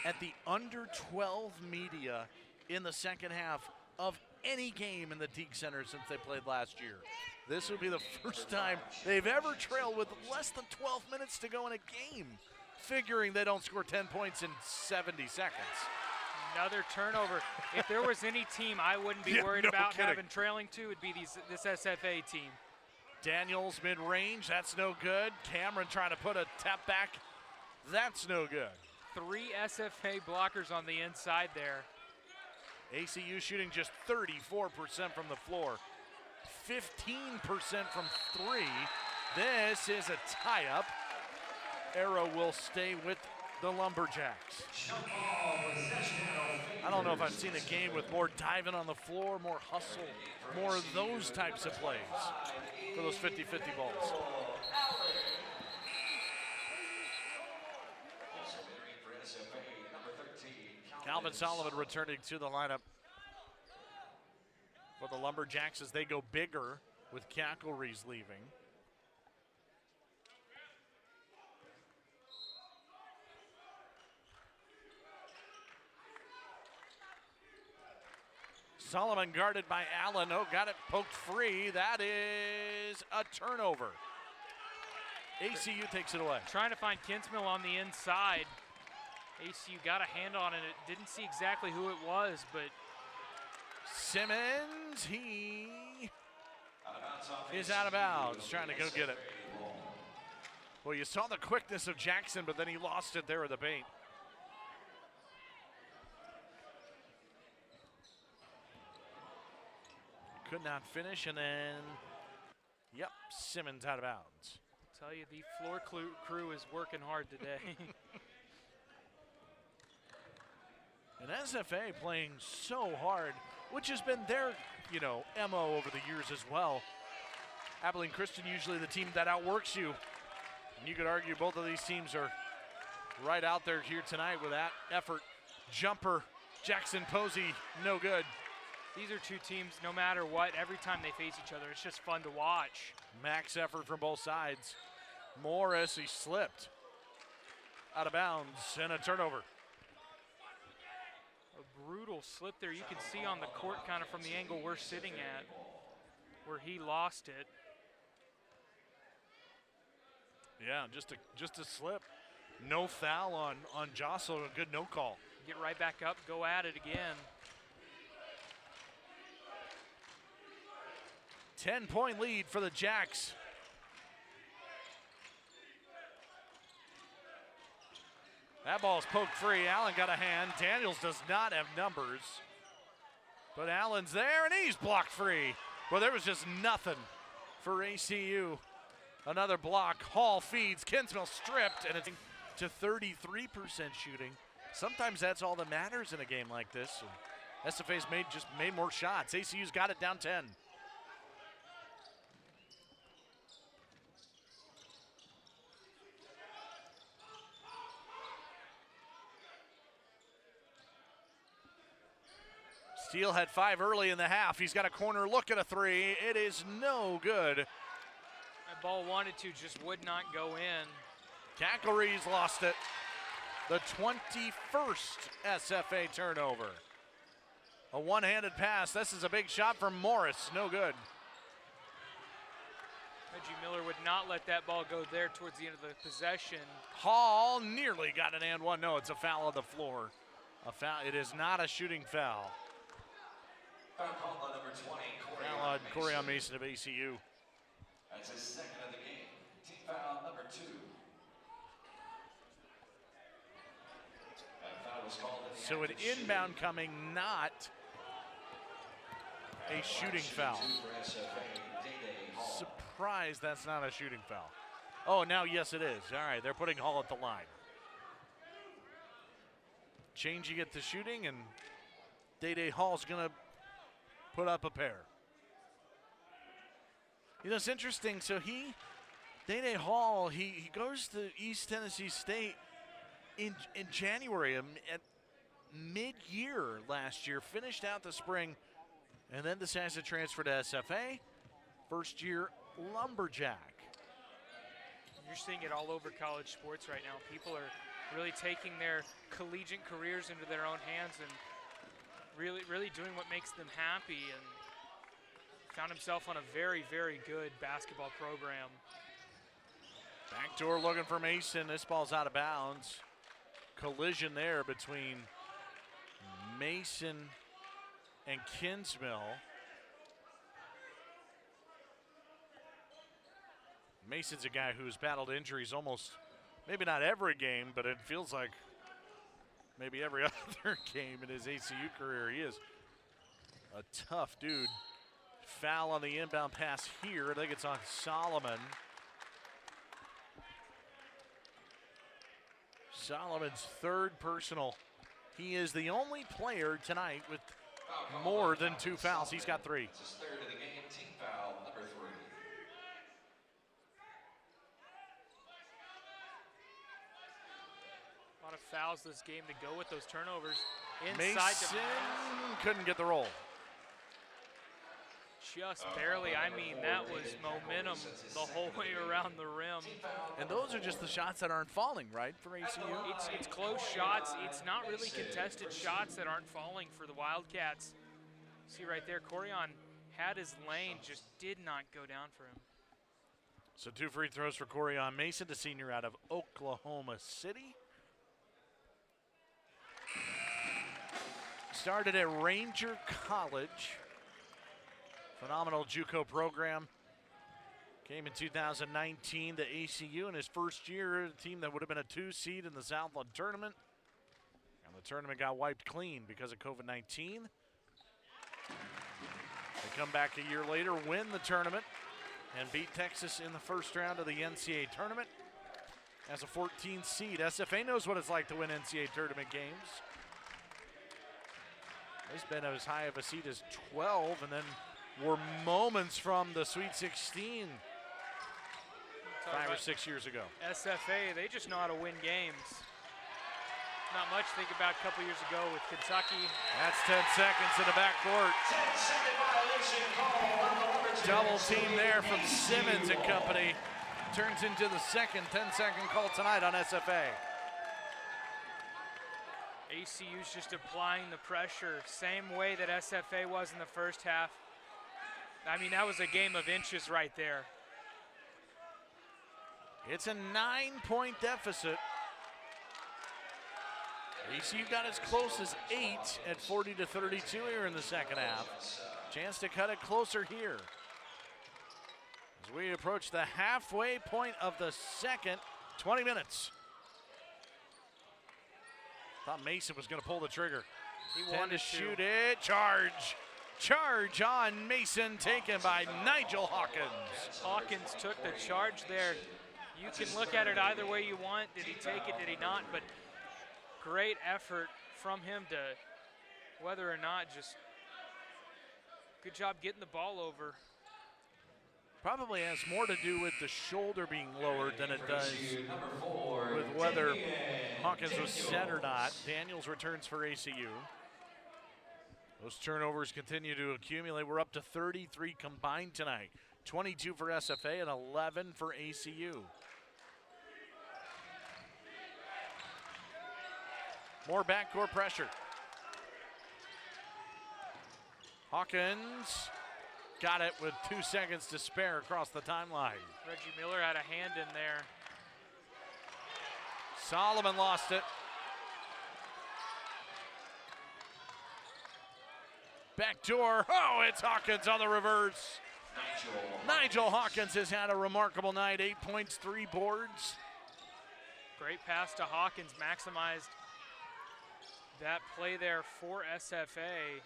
[SPEAKER 1] at the under 12 media in the second half of any game in the Teague Center since they played last year. This would be the first time they've ever trailed with less than 12 minutes to go in a game, figuring they don't score 10 points in 70 seconds.
[SPEAKER 2] Another turnover. If there was any team I wouldn't be worried about having trailing to, it'd be this SFA team.
[SPEAKER 1] Daniels mid-range, that's no good. Cameron trying to put a tap back, that's no good.
[SPEAKER 2] 3 SFA blockers on the inside there.
[SPEAKER 1] ACU shooting just 34% from the floor, 15% from 3. This is a tie-up. Arrow will stay with the Lumberjacks. I don't know if I've seen a game with more diving on the floor, more hustle, more of those types of plays for those 50-50 balls. Calvin Sullivan returning to the lineup for the Lumberjacks as they go bigger with Cackleries leaving. Sullivan guarded by Allen. Oh, got it poked free. That is a turnover. ACU takes it away.
[SPEAKER 2] Trying to find Kinsmill on the inside. ACU got a hand on it. Didn't see exactly who it was, but
[SPEAKER 1] Simmons, he is out of bounds, trying to go get it. Well, you saw the quickness of Jackson, but then he lost it there with the paint. Could not finish, and then, yep, Simmons out of bounds.
[SPEAKER 2] I'll tell you, the floor crew is working hard today.
[SPEAKER 1] And SFA playing so hard, which has been their, MO over the years as well. Abilene Christian usually the team that outworks you. And you could argue both of these teams are right out there here tonight with that effort. Jumper, Jackson Posey, no good.
[SPEAKER 2] These are two teams, no matter what, every time they face each other, it's just fun to watch.
[SPEAKER 1] Max effort from both sides. Morris, he slipped. Out of bounds and a turnover.
[SPEAKER 2] A brutal slip there. You can see on the court kind of from the angle we're sitting at where he lost it.
[SPEAKER 1] Yeah, just a slip. No foul on Jostle, a good no call.
[SPEAKER 2] Get right back up, go at it again.
[SPEAKER 1] 10-point lead for the Jacks. That ball's poked free. Allen got a hand. Daniels does not have numbers. But Allen's there, and he's blocked free. Well, there was just nothing for ACU. Another block. Hall feeds. Kinsmill stripped, and it's to 33% shooting. Sometimes that's all that matters in a game like this. And SFA's made more shots. ACU's got it down 10. Steele had 5 early in the half. He's got a corner look at a 3. It is no good.
[SPEAKER 2] That ball wanted to, just would not go in.
[SPEAKER 1] Cackleries lost it. The 21st SFA turnover. A one-handed pass. This is a big shot from Morris. No good.
[SPEAKER 2] Reggie Miller would not let that ball go there towards the end of the possession.
[SPEAKER 1] Hall nearly got an and one. No, it's a foul on the floor. A foul. It is not a shooting foul.
[SPEAKER 3] Foul on number 20,
[SPEAKER 1] Foul on Corian Mason of ACU.
[SPEAKER 3] That's his second of the game. Team foul number 2. That foul was called.
[SPEAKER 1] So an inbound coming, not a shooting foul. Surprised that's not a shooting foul. Oh, now yes it is. All right, they're putting Hall at the line. Changing it to shooting, and Day Hall's gonna put up a pair. You know, it's interesting. So Day Hall, he goes to East Tennessee State in January, at mid-year last year, finished out the spring, and then decides to transfer to SFA. First year Lumberjack.
[SPEAKER 2] You're seeing it all over college sports right now. People are really taking their collegiate careers into their own hands and really doing what makes them happy, and found himself on a very, very good basketball program.
[SPEAKER 1] Backdoor looking for Mason. This ball's out of bounds. Collision there between Mason and Kinsmill. Mason's a guy who's battled injuries almost, maybe not every game, but it feels like maybe every other game in his ACU career. He is a tough dude. Foul on the inbound pass here. I think it's on Solomon. Solomon's third personal. He is the only player tonight with more than 2 fouls. He's got 3.
[SPEAKER 3] It's his third of the game, team foul, number 3.
[SPEAKER 2] A lot of fouls this game to go with those turnovers. Inside
[SPEAKER 1] Mason couldn't get the roll.
[SPEAKER 2] Just barely. I mean, that was momentum the whole way around the rim.
[SPEAKER 1] And those are just the shots that aren't falling, right, for ACU?
[SPEAKER 2] It's close shots. It's not really contested shots that aren't falling for the Wildcats. See right there, Corian had his lane, just did not go down for him.
[SPEAKER 1] So 2 free throws for Corian Mason, the senior out of Oklahoma City. Started at Ranger College. Phenomenal JUCO program. Came in 2019 to ACU in his first year, a team that would have been a 2 seed in the Southland tournament. And the tournament got wiped clean because of COVID-19. They come back a year later, win the tournament, and beat Texas in the first round of the NCAA tournament. As a 14 seed, SFA knows what it's like to win NCAA tournament games. They've been as high of a seed as 12, and then were moments from the Sweet 16 5 or 6 years ago.
[SPEAKER 2] SFA, they just know how to win games. Not much to think about a couple years ago with Kentucky.
[SPEAKER 1] That's 10 seconds in the backcourt.
[SPEAKER 3] 10-second violation call on the Lumberjacks.
[SPEAKER 1] Double team there from Simmons and company. Turns into the second 10-second call tonight on SFA.
[SPEAKER 2] ACU's just applying the pressure, same way that SFA was in the first half. I mean, that was a game of inches right there.
[SPEAKER 1] It's a 9-point deficit. ACU got as close as 8 at 40-32 here in the second half. Chance to cut it closer here. As we approach the halfway point of the second, 20 minutes. Thought Mason was going to pull the trigger.
[SPEAKER 2] He
[SPEAKER 1] 10
[SPEAKER 2] wanted
[SPEAKER 1] to shoot it. Charge on Mason, taken by Nigel Hawkins.
[SPEAKER 2] Hawkins took the charge there. You can look at it either way you want. Did he take it? Did he not? But great effort from him to, whether or not, just good job getting the ball over.
[SPEAKER 1] Probably has more to do with the shoulder being lowered than it does with whether Hawkins was set or not. Daniels returns for ACU. Those turnovers continue to accumulate. We're up to 33 combined tonight. 22 for SFA and 11 for ACU. More backcourt pressure. Hawkins got it with 2 seconds to spare across the timeline.
[SPEAKER 2] Reggie Miller had a hand in there.
[SPEAKER 1] Solomon lost it. Backdoor. Oh, it's Hawkins on the reverse. Nigel Hawkins has had a remarkable night. 8 points, 3 boards.
[SPEAKER 2] Great pass to Hawkins, maximized that play there for SFA.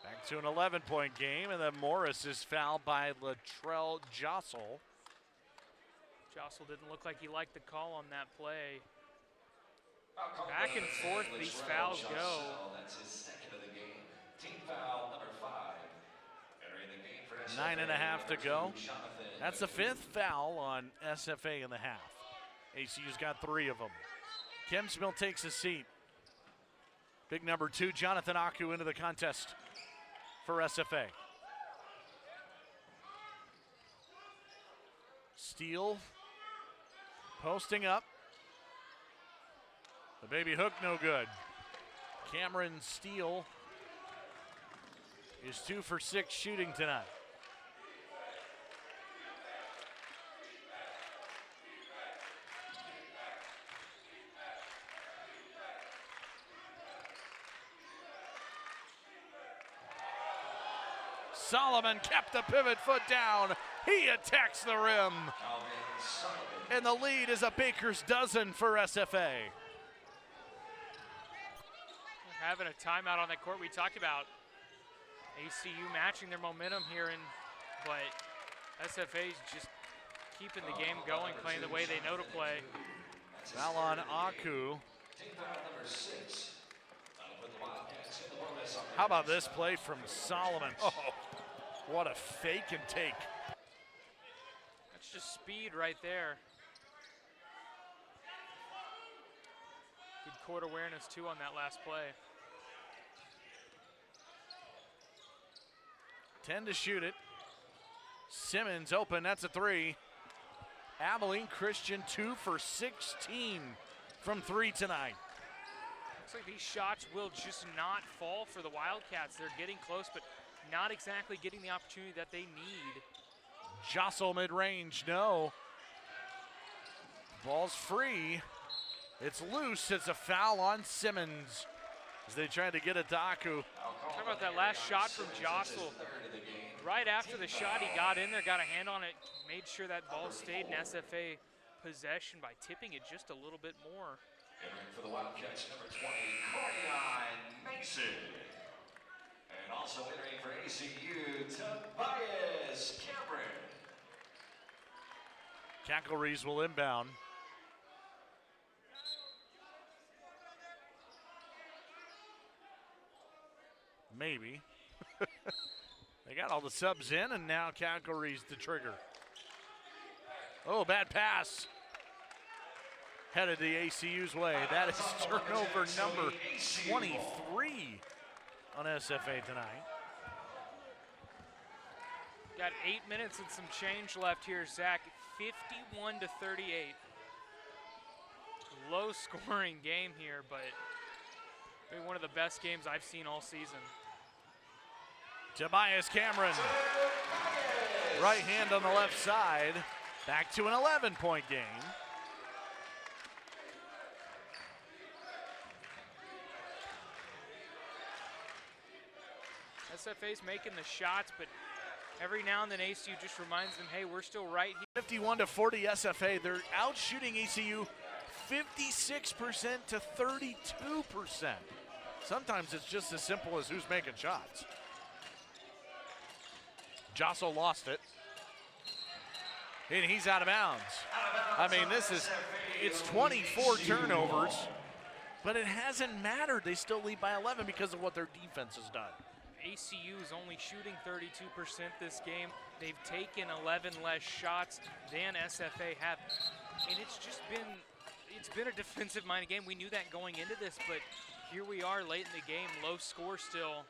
[SPEAKER 1] Back to an 11-point game, and then Morris is fouled by Latrell Jostle.
[SPEAKER 2] Jostle didn't look like he liked the call on that play. Back and forth these fouls go.
[SPEAKER 3] That's his second of the game. Team foul number 5. Entering the game for SFA,
[SPEAKER 1] 9.5 to go.
[SPEAKER 3] Jonathan.
[SPEAKER 1] That's the 5th foul on SFA in the half. ACU's got 3 of them. Kemsmill takes a seat. Big number 2, Jonathan Aku, into the contest for SFA. Steele posting up. The baby hook no good. Cameron Steele is 2 for 6 shooting tonight. Solomon kept the pivot foot down. He attacks the rim. And the lead is a baker's dozen for SFA.
[SPEAKER 2] Having a timeout on that court. We talked about ACU matching their momentum here, but SFA's just keeping the game going, playing the way they know to play.
[SPEAKER 1] Foul on Aku. How about this play from Solomon? Oh, what a fake and take.
[SPEAKER 2] That's just speed right there. Good court awareness too on that last play.
[SPEAKER 1] 10 to shoot it. Simmons open, that's a 3. Abilene Christian 2 for 16 from 3 tonight.
[SPEAKER 2] Looks like these shots will just not fall for the Wildcats. They're getting close, but not exactly getting the opportunity that they need.
[SPEAKER 1] Jostle mid-range, no. Ball's free. It's loose. It's a foul on Simmons as they tried to get it to Aku.
[SPEAKER 2] Talk about that last shot from Jostle. Right after the shot, he got in there, got a hand on it, made sure that ball stayed in SFA possession by tipping it just a little bit more.
[SPEAKER 3] Entering for the Wildcats, number 20, Corian Mason. And also entering for ACU, Tobias Cameron.
[SPEAKER 1] Cackleries will inbound. Maybe. They got all the subs in, and now Cackleries the trigger. Oh, bad pass. Headed the ACU's way. That is turnover number 23 on SFA tonight.
[SPEAKER 2] Got 8 minutes and some change left here, Zach. 51 to 38. Low scoring game here, but maybe one of the best games I've seen all season.
[SPEAKER 1] Tobias Cameron. Right hand on the left side. Back to an 11-point game.
[SPEAKER 2] SFA's making the shots, but every now and then ACU just reminds them, hey, we're still right here.
[SPEAKER 1] 51 to 40 SFA. They're out shooting ACU 56% to 32%. Sometimes it's just as simple as who's making shots. Jostle lost it. And he's out of bounds. I mean, it's 24 turnovers, but it hasn't mattered. They still lead by 11 because of what their defense has done.
[SPEAKER 2] ACU is only shooting 32% this game. They've taken 11 less shots than SFA have. And it's been a defensive-minded game. We knew that going into this, but here we are late in the game, low score still.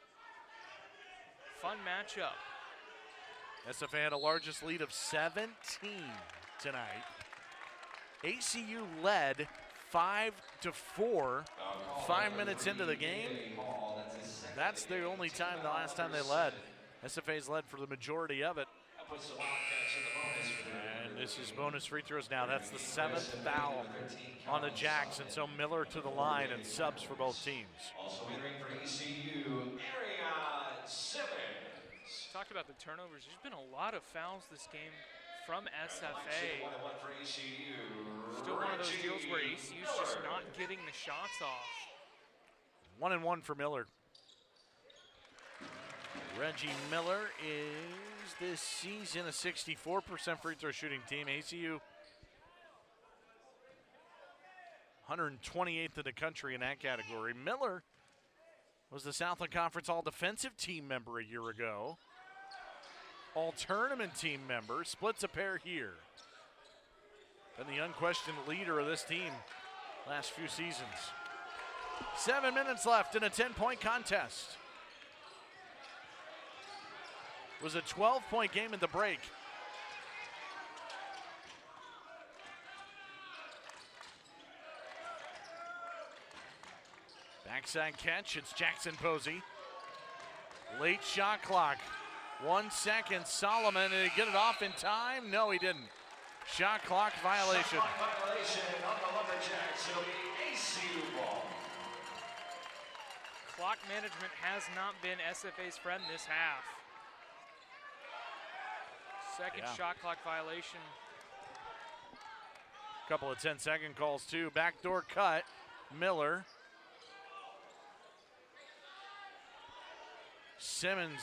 [SPEAKER 2] Fun matchup.
[SPEAKER 1] SFA had a largest lead of 17 tonight. ACU led 5-4, 5 minutes into the game. That's the only time, the last time they led. SFA's led for the majority of it. And this is bonus free throws now. That's the 7th foul on the Jacks, and so Miller to the line and subs for both teams.
[SPEAKER 3] Also entering for ECU, Arion Simmons.
[SPEAKER 2] Talked about the turnovers. There's been a lot of fouls this game from SFA. Still one of those deals where ACU's just not getting the shots off.
[SPEAKER 1] 1-1 for Miller. Reggie Miller is this season a 64% free throw shooting team. ACU 128th in the country in that category. Miller was the Southland Conference All-Defensive Team member a year ago. All-Tournament team member, splits a pair here. And the unquestioned leader of this team last few seasons. 7 minutes left in a 10-point contest. It was a 12-point game in the break. Backside catch, it's Jackson Posey. Late shot clock, 1 second. Solomon, did he get it off in time? No, he didn't. Shot clock violation.
[SPEAKER 3] Shot clock violation on the Lumberjacks. It'll be ACU ball.
[SPEAKER 2] Clock management has not been SFA's friend this half. Second shot clock violation.
[SPEAKER 1] Couple of 10-second calls too. Backdoor cut, Miller. Simmons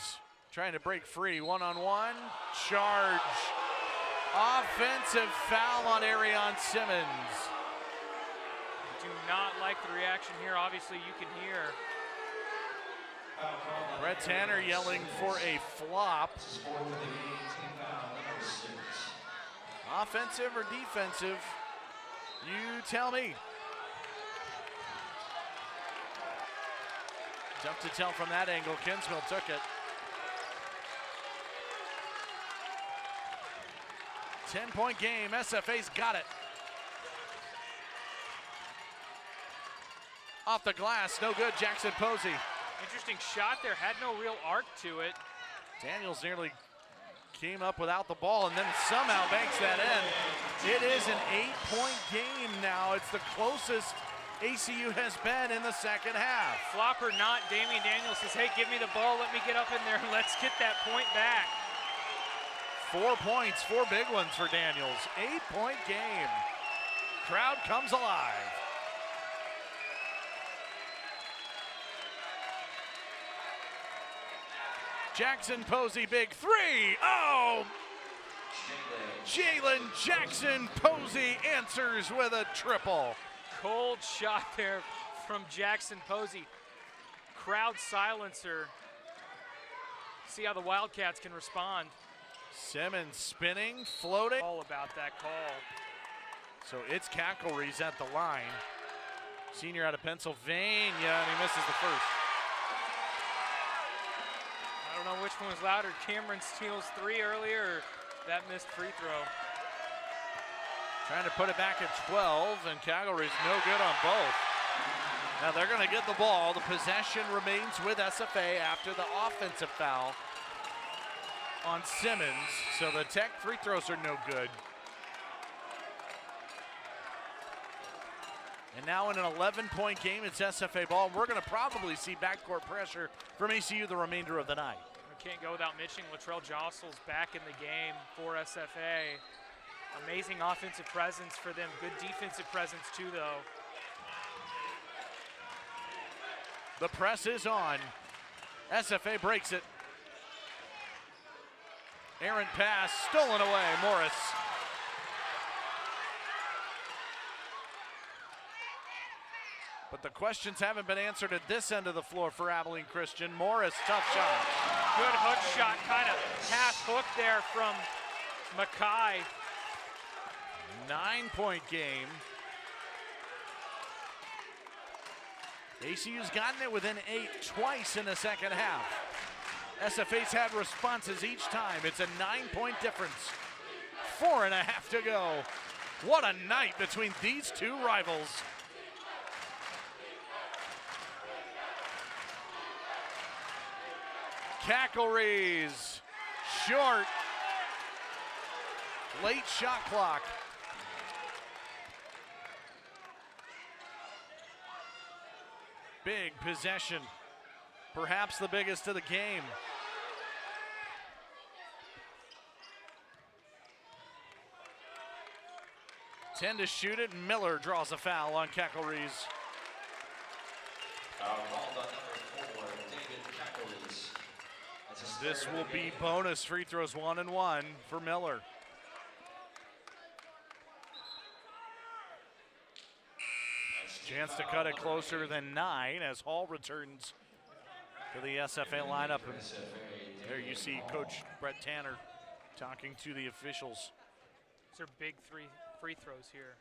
[SPEAKER 1] trying to break free, one-on-one, charge. Offensive foul on Arion Simmons.
[SPEAKER 2] Do not like the reaction here. Obviously, you can hear.
[SPEAKER 1] Brett Tanner yelling for a flop. Offensive or defensive? You tell me. Tough to tell from that angle. Kinsmill took it. 10-point game. SFA's got it. Off the glass, no good. Jackson Posey.
[SPEAKER 2] Interesting shot there. Had no real arc to it.
[SPEAKER 1] Daniels nearly came up without the ball and then somehow banks that in. It is an 8-point game now. It's the closest ACU has been in the second half.
[SPEAKER 2] Flop or not, Damian Daniels says, hey, give me the ball, let me get up in there, and let's get that point back.
[SPEAKER 1] 4 points, 4 big ones for Daniels. 8-point game. Crowd comes alive. Jackson Posey, big three. Oh! Jalen Jackson Posey answers with a triple.
[SPEAKER 2] Cold shot there from Jackson Posey. Crowd silencer. See how the Wildcats can respond.
[SPEAKER 1] Simmons spinning, floating.
[SPEAKER 2] All about that call.
[SPEAKER 1] So it's Cacklery's at the line. Senior out of Pennsylvania, and he misses the first.
[SPEAKER 2] I don't know which one was louder, Cameron Steele's 3 earlier or that missed free throw.
[SPEAKER 1] Trying to put it back at 12, and Calgary's no good on both. Now they're going to get the ball. The possession remains with SFA after the offensive foul on Simmons. So the Tech free throws are no good. And now in an 11-point game, it's SFA ball. We're going to probably see backcourt pressure from ACU the remainder of the night.
[SPEAKER 2] We can't go without mentioning Latrell Jostle's back in the game for SFA. Amazing offensive presence for them. Good defensive presence too, though.
[SPEAKER 1] The press is on. SFA breaks it. Errant pass, stolen away, Morris. But the questions haven't been answered at this end of the floor for Abilene Christian. Morris, tough shot.
[SPEAKER 2] Good hook shot, kind of half hook there from Mackay.
[SPEAKER 1] 9-point game. ACU's gotten it within 8 twice in the second half. SFA's had responses each time. It's a 9-point difference. 4.5 to go. What a night between these two rivals. Cackleries, short. Late shot clock. Big possession, perhaps the biggest of the game. Ten to shoot it, Miller draws a foul on Cackleries.
[SPEAKER 3] Foul called on number 4, David Cackleries.
[SPEAKER 1] This will be bonus free throws, 1 and 1 for Miller. Chance to cut it closer than 9 as Hall returns to the SFA lineup. And there you see Coach Brett Tanner talking to the officials.
[SPEAKER 2] These are big free throws here.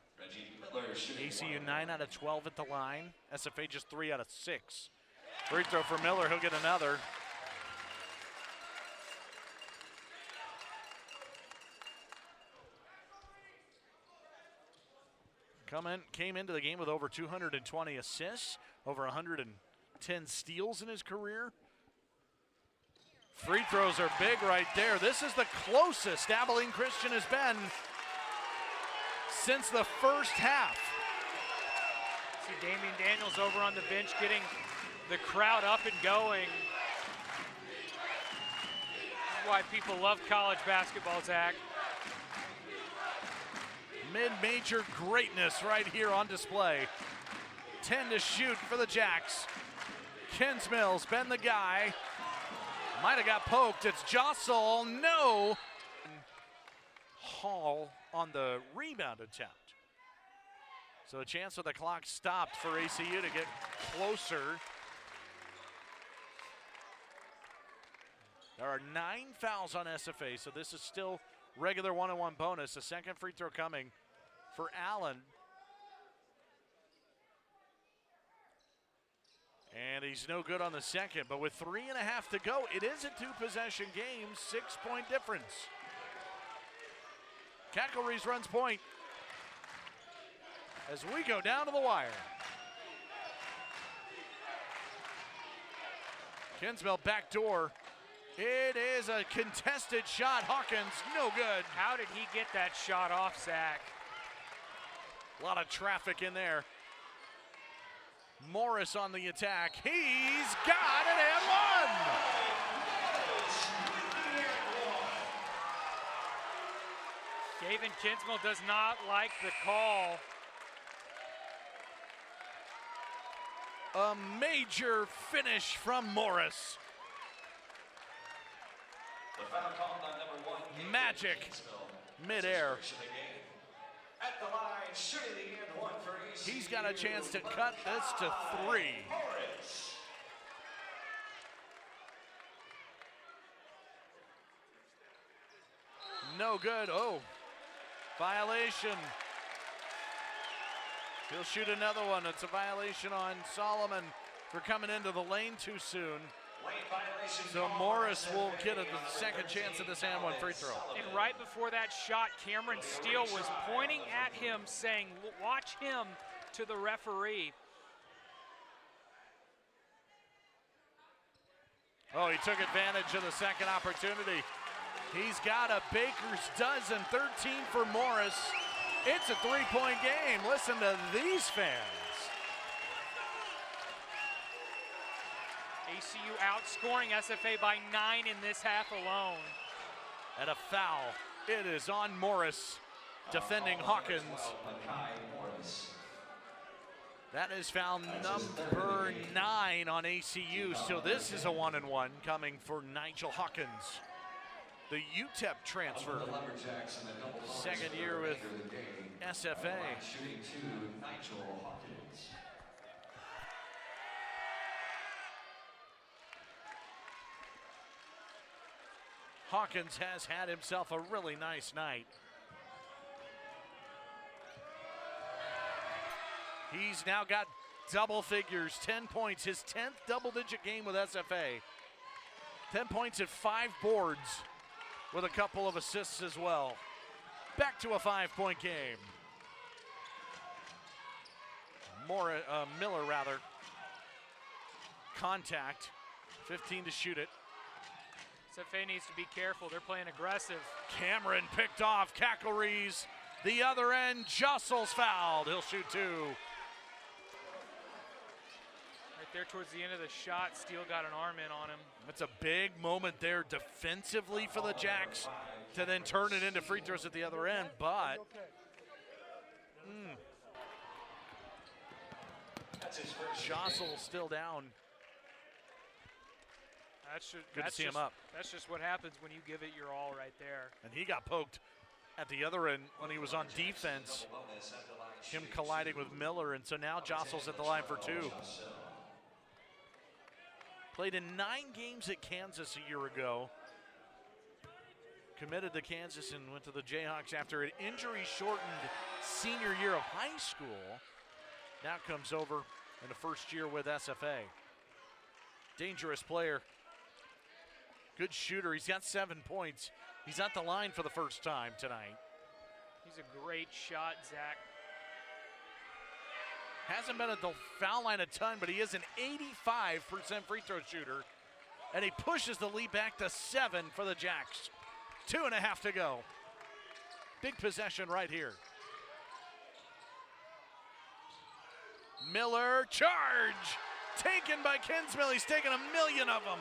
[SPEAKER 1] ACU 9 out of 12 at the line. SFA just 3 out of 6. Free throw for Miller, he'll get another. Came into the game with over 220 assists, over 110 steals in his career. Free throws are big right there. This is the closest Abilene Christian has been since the first half.
[SPEAKER 2] See Damian Daniels over on the bench getting the crowd up and going. That's why people love college basketball, Zach.
[SPEAKER 1] Mid-major greatness right here on display. 10 to shoot for the Jacks. Kinsmill's been the guy. Might have got poked. It's Jostle. No. Hall on the rebound attempt. So a chance with the clock stopped for ACU to get closer. There are 9 fouls on SFA, so this is still regular 1-on-1 bonus. A second free throw coming for Allen. And he's no good on the second, but with 3.5 to go, it is a 2-possession game, 6-point difference. Cackleries runs point as we go down to the wire. Kinsmill backdoor. It is a contested shot. Hawkins, no good.
[SPEAKER 2] How did he get that shot off, Zach?
[SPEAKER 1] A lot of traffic in there. Morris on the attack. He's got it and one.
[SPEAKER 2] Gavin Kinsmill does not like the call.
[SPEAKER 1] A major finish from Morris.
[SPEAKER 3] The foul called on number 1.
[SPEAKER 1] Magic midair.
[SPEAKER 3] At the line, shooting the end one for ACU.
[SPEAKER 1] He's got a chance to cut this to 3.
[SPEAKER 3] Morris.
[SPEAKER 1] No good. Oh, violation. He'll shoot another one. It's a violation on Solomon for coming into the lane too soon. So Morris will get a second chance at this and 1 free throw.
[SPEAKER 2] And right before that shot, Cameron Steele was pointing at him saying, watch him, to the referee.
[SPEAKER 1] Oh, he took advantage of the second opportunity. He's got a baker's dozen, 13 for Morris. It's a 3-point game. Listen to these fans.
[SPEAKER 2] ACU outscoring SFA by 9 in this half alone.
[SPEAKER 1] And a foul. It is on Morris, defending Hawkins. That is foul number 9 on ACU. So this is a 1-and-1 coming for Nigel Hawkins, the UTEP transfer. Second year with SFA. Hawkins has had himself a really nice night. He's now got double figures, 10 points, his 10th double-digit game with SFA. 10 points and 5 boards with a couple of assists as well. Back to a 5-point game. Miller, contact, 15 to shoot it.
[SPEAKER 2] SFA needs to be careful. They're playing aggressive.
[SPEAKER 1] Cameron picked off. Cackleries, the other end. Jostle's fouled. He'll shoot 2.
[SPEAKER 2] Right there towards the end of the shot, Steele got an arm in on him.
[SPEAKER 1] That's a big moment there defensively for the Jacks to then turn it into free throws at the other end, but Jostle still down. Good to see him up.
[SPEAKER 2] That's just what happens when you give it your all right there.
[SPEAKER 1] And he got poked at the other end when he was on defense, him colliding with Miller, and so now Jostle's at the line for two. Played in 9 games at Kansas a year ago. Committed to Kansas and went to the Jayhawks after an injury-shortened senior year of high school. Now comes over in the first year with SFA. Dangerous player. Good shooter. He's got 7 points. He's at the line for the first time tonight.
[SPEAKER 2] He's a great shot, Zach.
[SPEAKER 1] Hasn't been at the foul line a ton, but he is an 85% free throw shooter. And he pushes the lead back to 7 for the Jacks. 2.5 to go. Big possession right here. Miller, charge! Taken by Kinsmill. He's taken a million of them.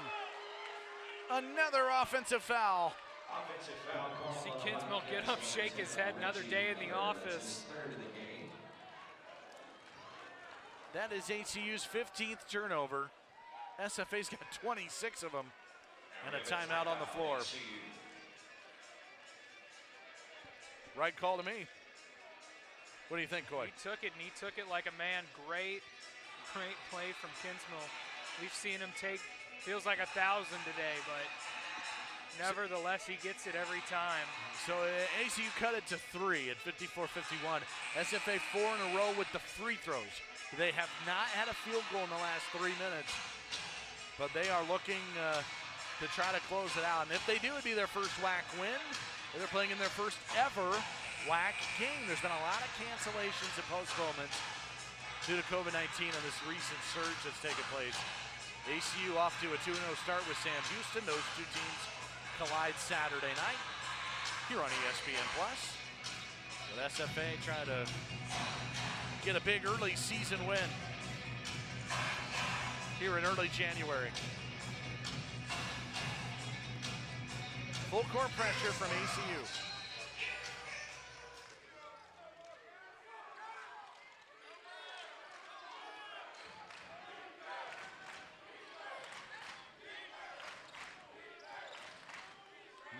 [SPEAKER 1] Another offensive foul.
[SPEAKER 2] See Kinsmill get up, shake his head. Another day in the office.
[SPEAKER 1] That is ACU's 15th turnover. SFA's got 26 of them. And a timeout on the floor. Right call to me. What do you think, Coy?
[SPEAKER 2] He took it, and he took it like a man. Great play from Kinsmill. We've seen him take, feels like 1,000 today, but nevertheless, he gets it every time.
[SPEAKER 1] So ACU cut it to 3 at 54-51. SFA 4 in a row with the free throws. They have not had a field goal in the last 3 minutes, but they are looking to try to close it out. And if they do, it'd be their first WAC win. They're playing in their first ever WAC game. There's been a lot of cancellations and postponements due to COVID-19 and this recent surge that's taken place. ACU off to a 2-0 start with Sam Houston. Those two teams collide Saturday night here on ESPN+. With SFA trying to get a big early season win here in early January. Full court pressure from ACU.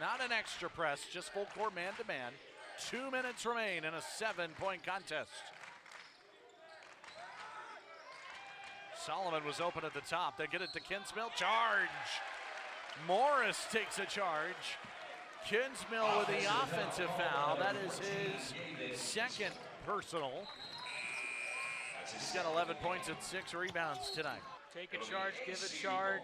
[SPEAKER 1] Not an extra press, just full court man-to-man. 2 minutes remain in a 7-point contest. Solomon was open at the top. They get it to Kinsmill. Charge. Morris takes a charge. Kinsmill with the offensive foul. That is his second personal. He's got 11 points and 6 rebounds tonight.
[SPEAKER 2] Take a charge, give a charge.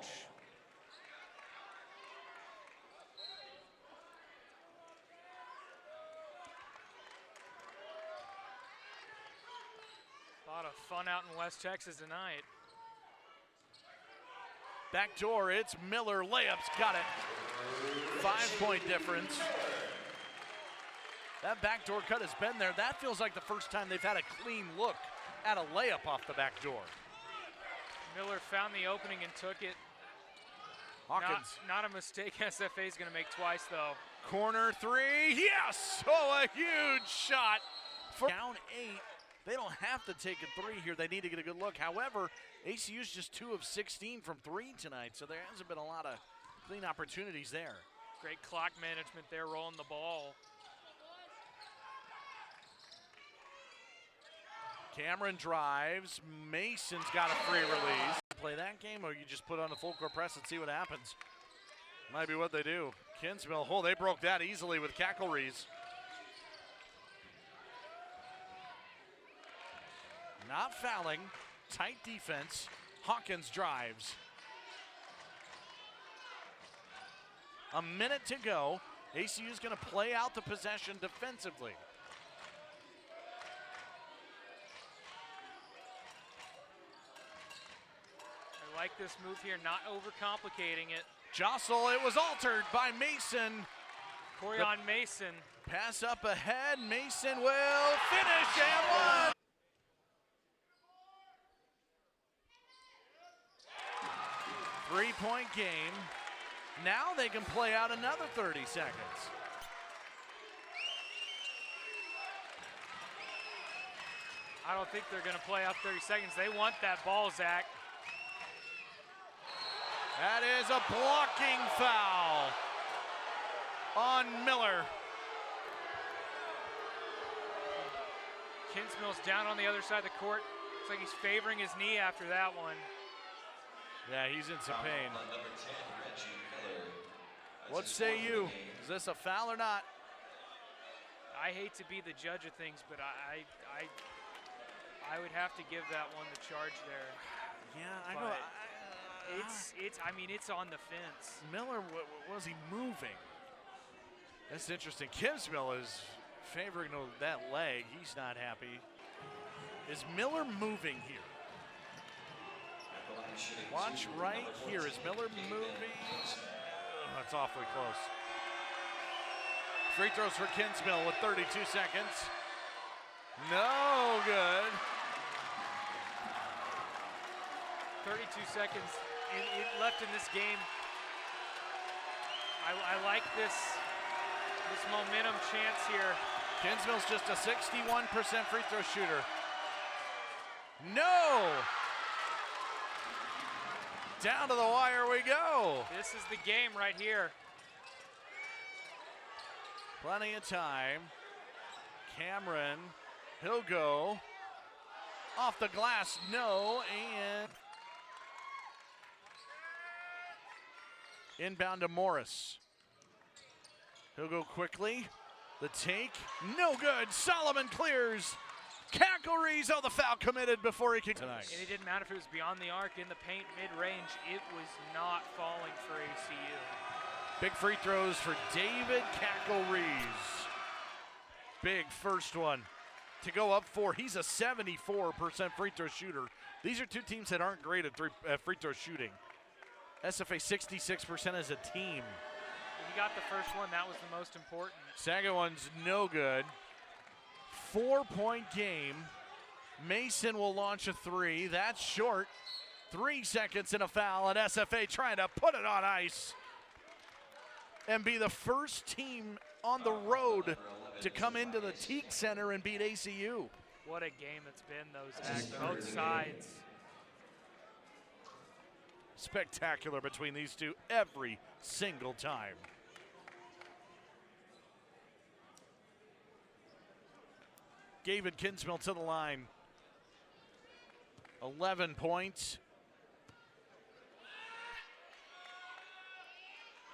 [SPEAKER 2] A lot of fun out in West Texas tonight.
[SPEAKER 1] Back door, it's Miller. Layups, got it. 5-point difference. That backdoor cut has been there. That feels like the first time they've had a clean look at a layup off the back door.
[SPEAKER 2] Miller found the opening and took it.
[SPEAKER 1] Hawkins.
[SPEAKER 2] Not a mistake SFA is going to make twice, though.
[SPEAKER 1] Corner 3, yes! Oh, a huge shot. Down 8. They don't have to take a 3 here. They need to get a good look. However, ACU's just 2 of 16 from 3 tonight, so there hasn't been a lot of clean opportunities there.
[SPEAKER 2] Great clock management there, rolling the ball.
[SPEAKER 1] Cameron drives. Mason's got a free release. Play that game, or you just put on the full court press and see what happens. Might be what they do. Kinsmill, oh, they broke that easily with Cackleries. Not fouling, tight defense. Hawkins drives. A minute to go. ACU's gonna play out the possession defensively.
[SPEAKER 2] I like this move here, not overcomplicating it.
[SPEAKER 1] Jostle, it was altered by Mason.
[SPEAKER 2] Corian Mason.
[SPEAKER 1] Pass up ahead, Mason will finish and one. Three-point game. Now they can play out another 30 seconds.
[SPEAKER 2] I don't think they're going to play out 30 seconds. They want that ball, Zach.
[SPEAKER 1] That is a blocking foul on Miller.
[SPEAKER 2] Kinsmill's down on the other side of the court. Looks like he's favoring his knee after that one.
[SPEAKER 1] Yeah, he's in some pain.
[SPEAKER 3] Number 10, Reggie Miller.
[SPEAKER 1] What say you? Is this a foul or not?
[SPEAKER 2] I hate to be the judge of things, but I would have to give that one the charge there.
[SPEAKER 1] Yeah, I
[SPEAKER 2] But
[SPEAKER 1] know.
[SPEAKER 2] I mean, it's on the fence.
[SPEAKER 1] Miller, was he moving? That's interesting. Kinsmill is favoring that leg. He's not happy. Is Miller moving here? Watch right here. Is Miller moving? Oh, that's awfully close. Free throws for Kinsmill with 32 seconds. No good.
[SPEAKER 2] 32 seconds left in this game. I like this momentum chance here.
[SPEAKER 1] Kinsmill's just a 61% free throw shooter. No! Down to the wire we go.
[SPEAKER 2] This is the game right here.
[SPEAKER 1] Plenty of time. Cameron, he'll go. Off the glass, no, and inbound to Morris. He'll go quickly. The take, no good. Solomon clears. Cackleries, oh, the foul committed before he could tonight.
[SPEAKER 2] And it didn't matter if it was beyond the arc, in the paint, mid-range. It was not falling for ACU.
[SPEAKER 1] Big free throws for David Cackleries. Big first one to go up 4. He's a 74% free throw shooter. These are two teams that aren't great at free throw shooting. SFA 66% as a team.
[SPEAKER 2] He got the first one. That was the most important.
[SPEAKER 1] Second one's no good. 4-point game. Mason will launch a 3. That's short. 3 seconds and a foul, and SFA trying to put it on ice and be the first team on the road to come into the Teague Center and beat ACU.
[SPEAKER 2] What a game it's been, both sides.
[SPEAKER 1] Spectacular between these two every single time. David Kinsmill to the line. 11 points.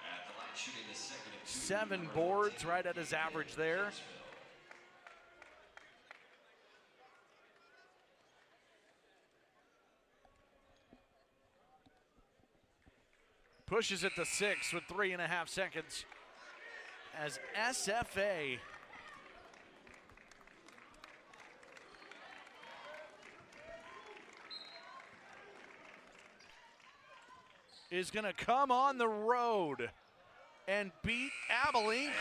[SPEAKER 3] At the line, shooting the second of 2.
[SPEAKER 1] 7 boards, right at his average there. Pushes it to 6 with 3.5 seconds as SFA is going to come on the road and beat Abilene.